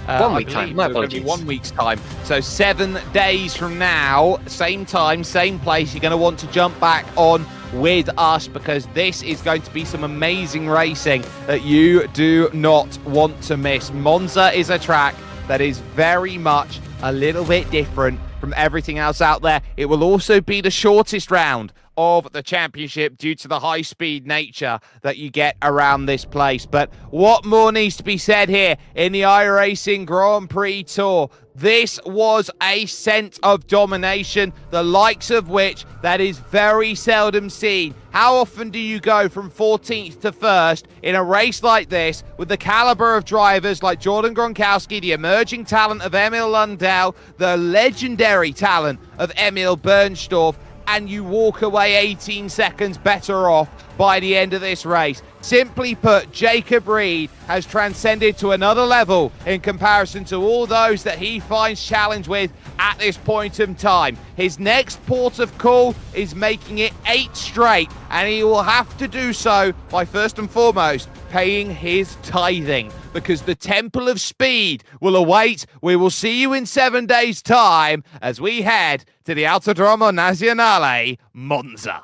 1 week time. My apologies. 1 week's time. So 7 days from now, same time, same place. You're going to want to jump back on with us, because this is going to be some amazing racing that you do not want to miss. Monza is a track that is very much a little bit different from everything else out there. It will also be the shortest round of the championship due to the high-speed nature that you get around this place. But what more needs to be said here in the iRacing Grand Prix Tour? This was a sense of domination, the likes of which that is very seldom seen. How often do you go from 14th to 1st in a race like this with the caliber of drivers like Jordan Gronkowski, the emerging talent of Emil Lundell, the legendary talent of Emil Bernstorff, and you walk away 18 seconds better off by the end of this race? Simply put, Jacob Reed has transcended to another level in comparison to all those that he finds challenge with at this point in time. His next port of call is making it 8 straight, and he will have to do so by first and foremost paying his tithing, because the Temple of Speed will await. We will see you in 7 days' time as we head to the Autodromo Nazionale Monza.